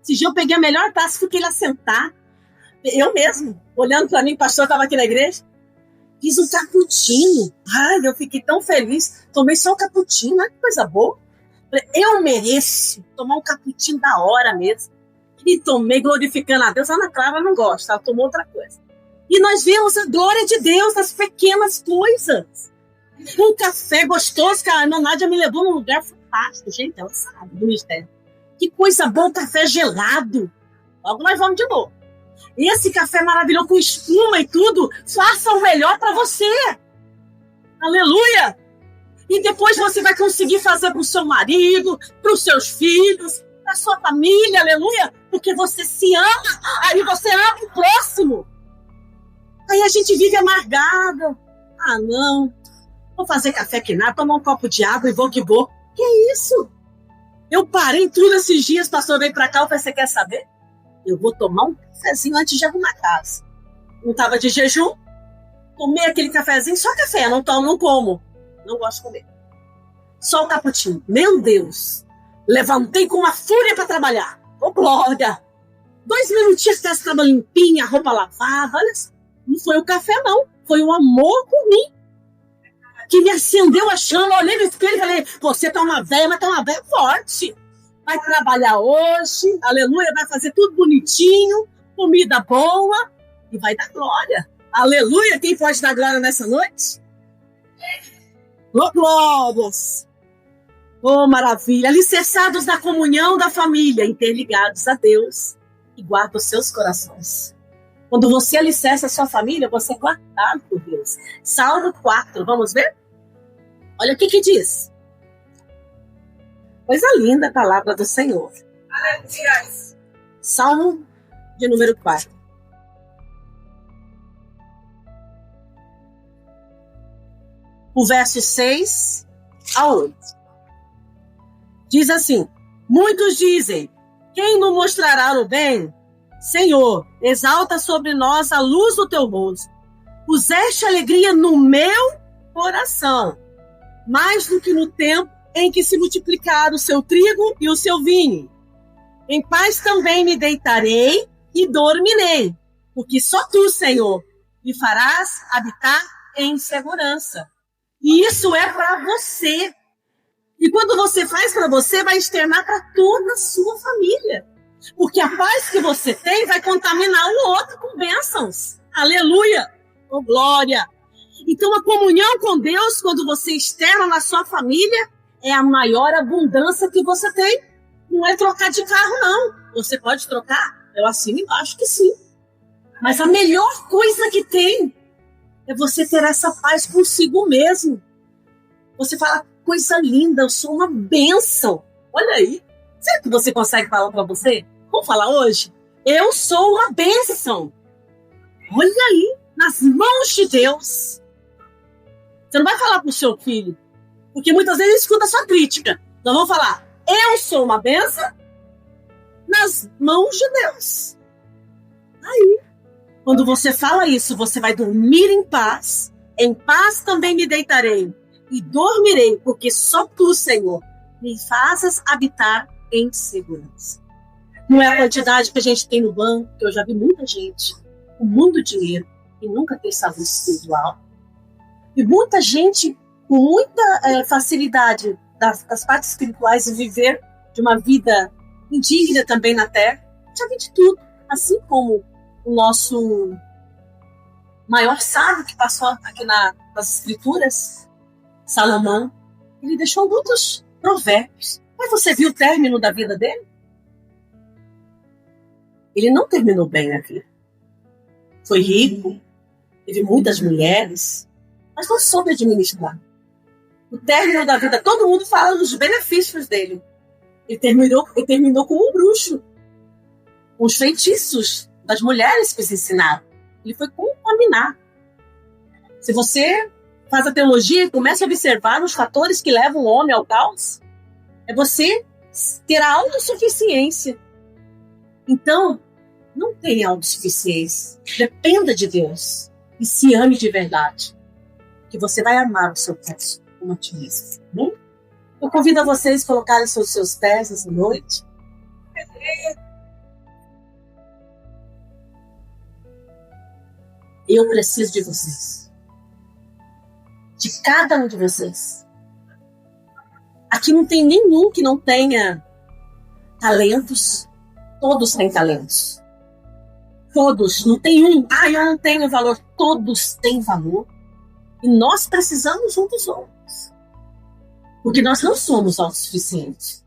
Esse dia eu peguei a melhor taça, fiquei lá sentar. Eu mesmo, olhando para mim, o pastor estava aqui na igreja. Fiz um cappuccino. Ai, eu fiquei tão feliz. Tomei só um cappuccino, olha que coisa boa. Falei, eu mereço tomar um cappuccino da hora mesmo. E tomei glorificando a Deus. A Ana Clara não gosta, ela tomou outra coisa. E nós vemos a glória de Deus nas pequenas coisas. Um café gostoso que a Ana Nádia me levou num lugar fantástico. Gente, ela sabe do mistério. Que coisa boa, um café gelado. Logo nós vamos de novo. Esse café maravilhoso com espuma e tudo, faça o melhor para você. Aleluia! E depois você vai conseguir fazer para o seu marido, para os seus filhos, para a sua família, aleluia, porque você se ama, aí você ama o próximo. Aí a gente vive amargado. Ah, não, vou fazer café que nada, tomar um copo de água e vou que vou. Que isso? Eu parei tudo esses dias, pastor veio para cá, eu falei, você quer saber? Eu vou tomar um cafezinho antes de arrumar a casa. Não estava de jejum, tomei aquele cafezinho, só café, não tomo, não como. Não gosto de comer. Só o cappuccino. Meu Deus! Levantei com uma fúria para trabalhar. Ô, glória! 2 minutinhos que estava limpinha, a roupa lavada. Olha só. Não foi o café, não. Foi o amor por mim. Que me acendeu a chama. Olhei no espelho e falei, você tá uma velha, mas tá uma velha forte. Vai trabalhar hoje, aleluia, vai fazer tudo bonitinho, comida boa e vai dar glória. Aleluia! Quem pode dar glória nessa noite? Glórias! Oh, maravilha! Alicerçados na comunhão da família, interligados a Deus e guarda os seus corações. Quando você alicerça a sua família, você é guardado por Deus. Salmo 4, vamos ver? Olha o que diz. Coisa linda a palavra do Senhor. Salmo de número 4. O verso 6 a 8. Diz assim, muitos dizem, quem nos mostrará o bem? Senhor, exalta sobre nós a luz do teu rosto. Puseste alegria no meu coração, mais do que no tempo em que se multiplicaram o seu trigo e o seu vinho. Em paz também me deitarei e dormirei, porque só tu, Senhor, me farás habitar em segurança. E isso é para você. E quando você faz para você, vai externar para toda a sua família. Porque a paz que você tem vai contaminar o outro com bênçãos. Aleluia! Oh, glória! Então, a comunhão com Deus, quando você externa na sua família, é a maior abundância que você tem. Não é trocar de carro, não. Você pode trocar? Eu assino embaixo que sim. Mas a melhor coisa que tem é você ter essa paz consigo mesmo. Você fala, coisa linda, eu sou uma bênção. Olha aí. Será que você consegue falar para você? Vamos falar hoje? Eu sou uma bênção. Olha aí, nas mãos de Deus. Você não vai falar para o seu filho, porque muitas vezes ele escuta a sua crítica. Nós vamos falar, eu sou uma bênção nas mãos de Deus. Aí, quando você fala isso, você vai dormir em paz também me deitarei e dormirei, porque só tu, Senhor, me fazes habitar em segurança. Não é a quantidade que a gente tem no banco, que eu já vi muita gente com muito dinheiro e nunca ter saúde espiritual. E muita gente com muita facilidade das partes espirituais e viver de uma vida indigna também na terra. Já vi de tudo. Assim como o nosso maior sábio que passou aqui nas escrituras, Salomão, ele deixou muitos provérbios. Mas você viu o término da vida dele? Ele não terminou bem a vida. Foi rico, teve muitas mulheres, mas não soube administrar. O término da vida, todo mundo fala dos benefícios dele. Ele terminou como um bruxo, com os feitiços das mulheres que se ensinaram. Ele foi contaminar. Se você faz a teologia e começa a observar os fatores que levam o homem ao caos, é você ter a autossuficiência. Então, não tenha autossuficiência. Dependa de Deus. E se ame de verdade. Que você vai amar o seu próximo como a ti mesmo. Né? Eu convido a vocês a colocarem seus pés essa noite. Eu preciso de vocês. de cada um de vocês. Aqui não tem nenhum que não tenha talentos. Todos têm talentos. Todos. Não tem um. Eu não tenho valor. Todos têm valor. E nós precisamos um dos outros. Porque nós não somos autossuficientes.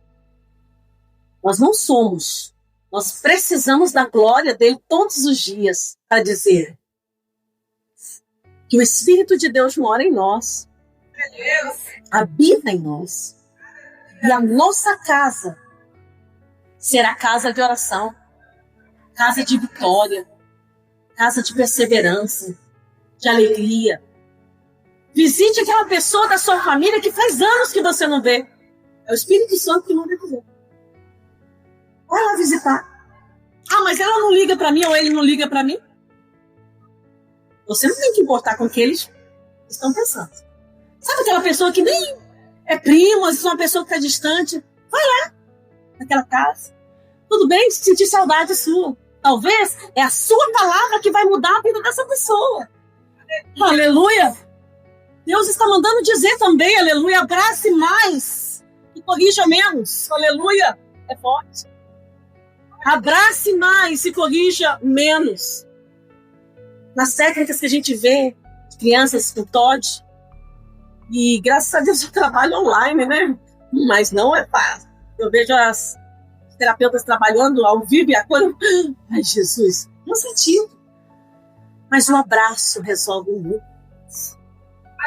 Nós não somos. Nós precisamos da glória dele todos os dias para dizer que o Espírito de Deus mora em nós. Habita em nós. E a nossa casa será casa de oração, casa de vitória, casa de perseverança, de alegria. Visite aquela pessoa da sua família que faz anos que você não vê. É o Espírito Santo que manda dizer. Vai lá visitar. Mas ela não liga para mim ou ele não liga para mim. Você não tem que importar com o que eles estão pensando. Sabe aquela pessoa que nem é prima, às vezes uma pessoa que está distante? Vai lá, naquela casa. Tudo bem sentir saudade sua. Talvez é a sua palavra que vai mudar a vida dessa pessoa. Aleluia! Deus está mandando dizer também, aleluia, abrace mais e corrija menos. Aleluia! É forte. Abrace mais e corrija menos. Nas técnicas que a gente vê, crianças com TOD, e graças a Deus eu trabalho online, né? Mas não é fácil. Eu vejo as terapeutas trabalhando ao vivo e a coisa... Ai, Jesus, não sentido. Mas o abraço resolve muito.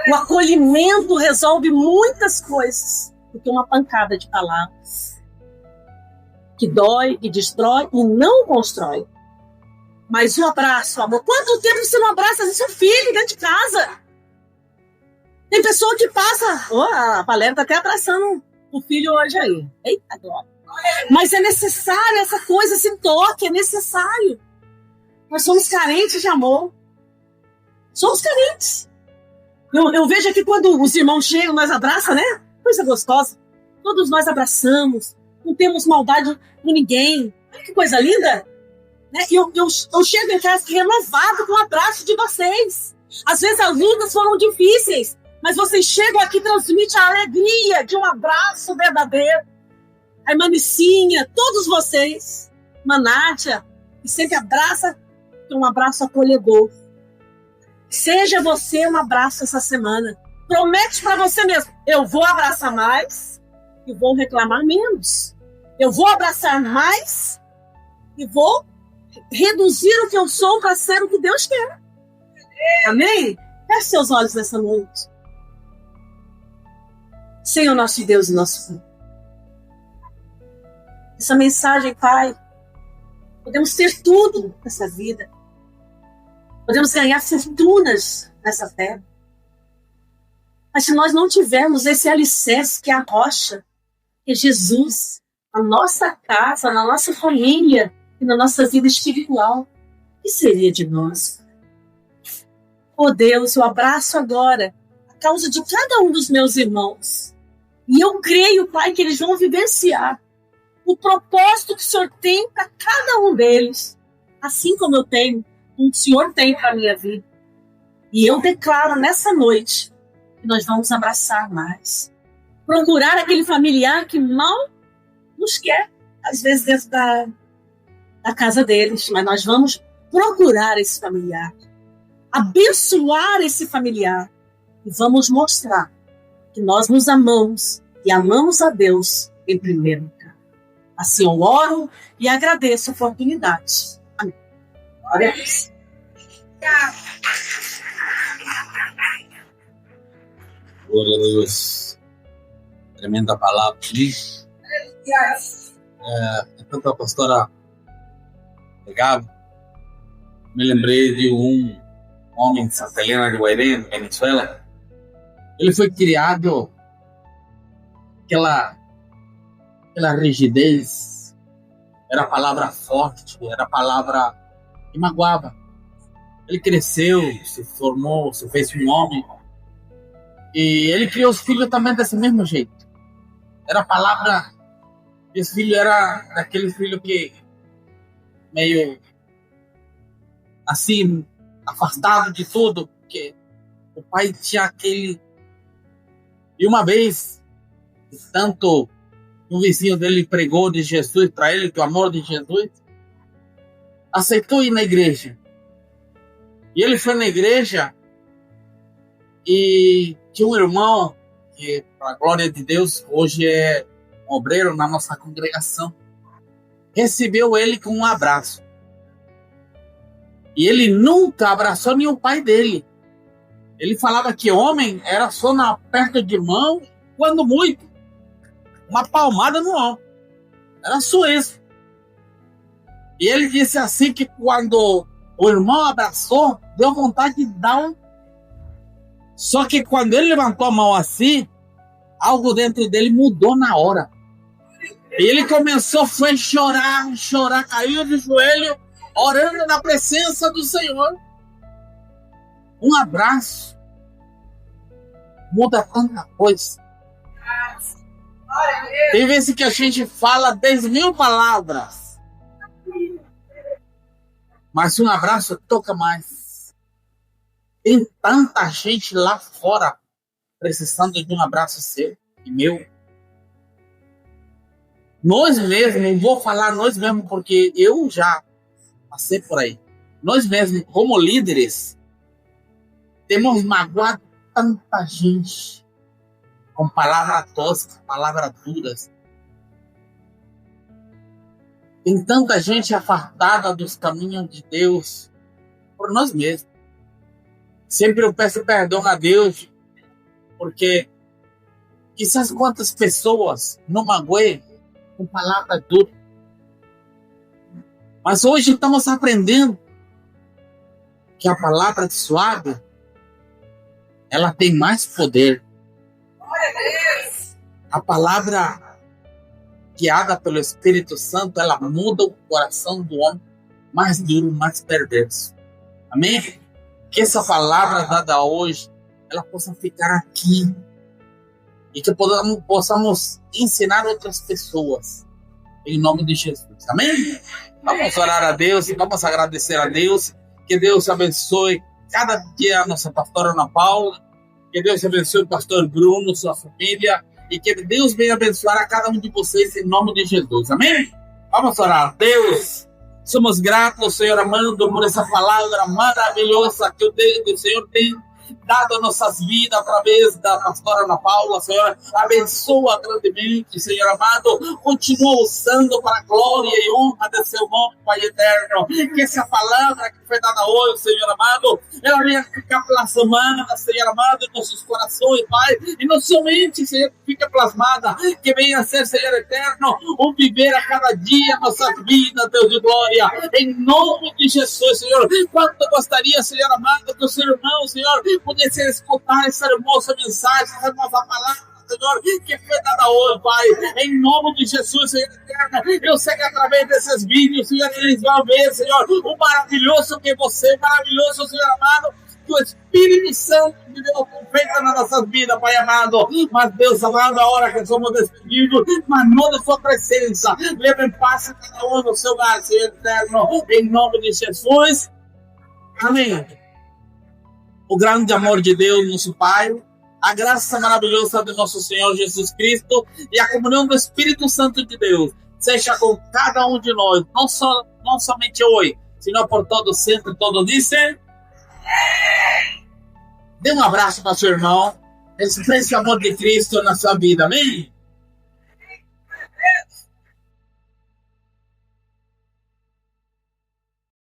O acolhimento resolve muitas coisas do que uma pancada de palavras que dói e destrói e não constrói. Mas o abraço, amor. Quanto tempo você não abraça seu filho dentro de casa? Tem pessoa que passa... a Valéria está até abraçando o filho hoje aí. Eita, glória. Mas é necessário essa coisa, esse toque, é necessário. Nós somos carentes de amor. Somos carentes. Eu vejo aqui quando os irmãos chegam, nós abraçamos, né? Coisa gostosa. Todos nós abraçamos. Não temos maldade com ninguém. Olha que coisa linda. Né? Eu chego em casa renovado com o abraço de vocês. Às vezes as lutas foram difíceis, mas vocês chegam aqui e transmitem a alegria de um abraço verdadeiro. A irmã Nicinha, todos vocês, Manátia, que sempre abraça, um abraço acolhedor. Seja você um abraço essa semana. Promete para você mesmo, eu vou abraçar mais e vou reclamar menos. Eu vou abraçar mais e vou reduzir o que eu sou para ser o que Deus quer. Amém? Feche seus olhos nessa noite. Senhor nosso Deus e nosso Pai. Essa mensagem, Pai, podemos ter tudo nessa vida. Podemos ganhar fortunas nessa terra. Mas se nós não tivermos esse alicerce que é a rocha, que é Jesus, na nossa casa, na nossa família e na nossa vida espiritual, o que seria de nós? Oh Deus, eu abraço agora a causa de cada um dos meus irmãos. E eu creio, Pai, que eles vão vivenciar o propósito que o Senhor tem para cada um deles, assim como eu tenho, como o Senhor tem para a minha vida. E eu declaro nessa noite que nós vamos abraçar mais. Procurar aquele familiar que mal nos quer, às vezes dentro da casa deles, mas nós vamos procurar esse familiar, abençoar esse familiar e vamos mostrar que nós nos amamos e amamos a Deus em primeiro lugar. Assim eu oro e agradeço a oportunidade. Amém. Glória a Deus. Glória a Deus. Tremenda palavra. Enquanto a pastora pegava, me lembrei de um homem de Santa Helena de Guairén, Venezuela. Ele foi criado aquela rigidez, era a palavra forte, era a palavra que magoava. Ele cresceu, se formou, se fez um homem, e ele criou os filhos também desse mesmo jeito. Era a palavra, esse filho era daquele filho que meio assim, afastado de tudo, porque o pai tinha E uma vez, tanto o vizinho dele pregou de Jesus para ele, que o amor de Jesus, aceitou ir na igreja. E ele foi na igreja e tinha um irmão que, para a glória de Deus, hoje é um obreiro na nossa congregação. Recebeu ele com um abraço. E ele nunca abraçou nem o pai dele. Ele falava que homem era só na aperto de mão, quando muito, uma palmada no ombro. Era só isso. E ele disse assim que quando o irmão abraçou, deu vontade de dar um. Só que quando ele levantou a mão assim, algo dentro dele mudou na hora. E ele começou a chorar, caiu de joelho, orando na presença do Senhor. Um abraço muda tanta coisa. Tem vezes que a gente fala 10.000 palavras, mas um abraço toca mais. Tem tanta gente lá fora precisando de um abraço seu e meu. Nós mesmos, vou falar nós mesmos porque eu já passei por aí. Nós mesmos, como líderes, temos magoado tanta gente com palavras toscas, palavras duras. Tem tanta gente afastada dos caminhos de Deus por nós mesmos. Sempre eu peço perdão a Deus, porque quizás quantas pessoas não magoei com palavras duras. Mas hoje estamos aprendendo que a palavra suave, ela tem mais poder. A palavra guiada pelo Espírito Santo, ela muda o coração do homem mais duro, mais perverso. Amém? Que essa palavra dada hoje, ela possa ficar aqui e que possamos ensinar outras pessoas em nome de Jesus. Amém? Vamos orar a Deus e vamos agradecer a Deus. Que Deus abençoe cada dia a nossa pastora Ana Paula. Que Deus abençoe o pastor Bruno, sua família. E que Deus venha abençoar a cada um de vocês em nome de Jesus. Amém? Vamos orar. Deus, somos gratos, Senhor amado, por essa palavra maravilhosa que o Senhor tem dado a nossas vidas através da pastora Ana Paula. Senhor, abençoa grandemente, Senhor amado, continua usando para a glória e honra de seu nome, Pai eterno. Que essa palavra que foi dada hoje, Senhor amado, ela venha ficar plasmada, Senhor amado, em nossos corações, Pai, e não somente, Senhor, fica plasmada, que venha a ser, Senhor eterno, um viver a cada dia nossas vidas, Deus de glória, em nome de Jesus, Senhor. Quanto eu gostaria, Senhor amado, que o seu irmão, Senhor, pudesse escutar essa hermosa mensagem, essa hermosa palavra, Senhor, que foi dada hoje, Pai, em nome de Jesus, Senhor eterno. Eu sei que através desses vídeos, Senhor, eles vão ver, Senhor, o maravilhoso que você, maravilhoso, Senhor amado, que o Espírito Santo de Deus feita nas nossas vidas, Pai amado. Mas Deus amado, a hora que somos despedidos, mas não da sua presença, leva em paz cada um no seu lar, Senhor eterno, em nome de Jesus. Amém. O grande amor de Deus, nosso Pai, a graça maravilhosa de nosso Senhor Jesus Cristo e a comunhão do Espírito Santo de Deus seja com cada um de nós, não somente hoje, senão por todo sempre, todo dizem. Dê um abraço para seu irmão, expresse o amor de Cristo na sua vida, amém?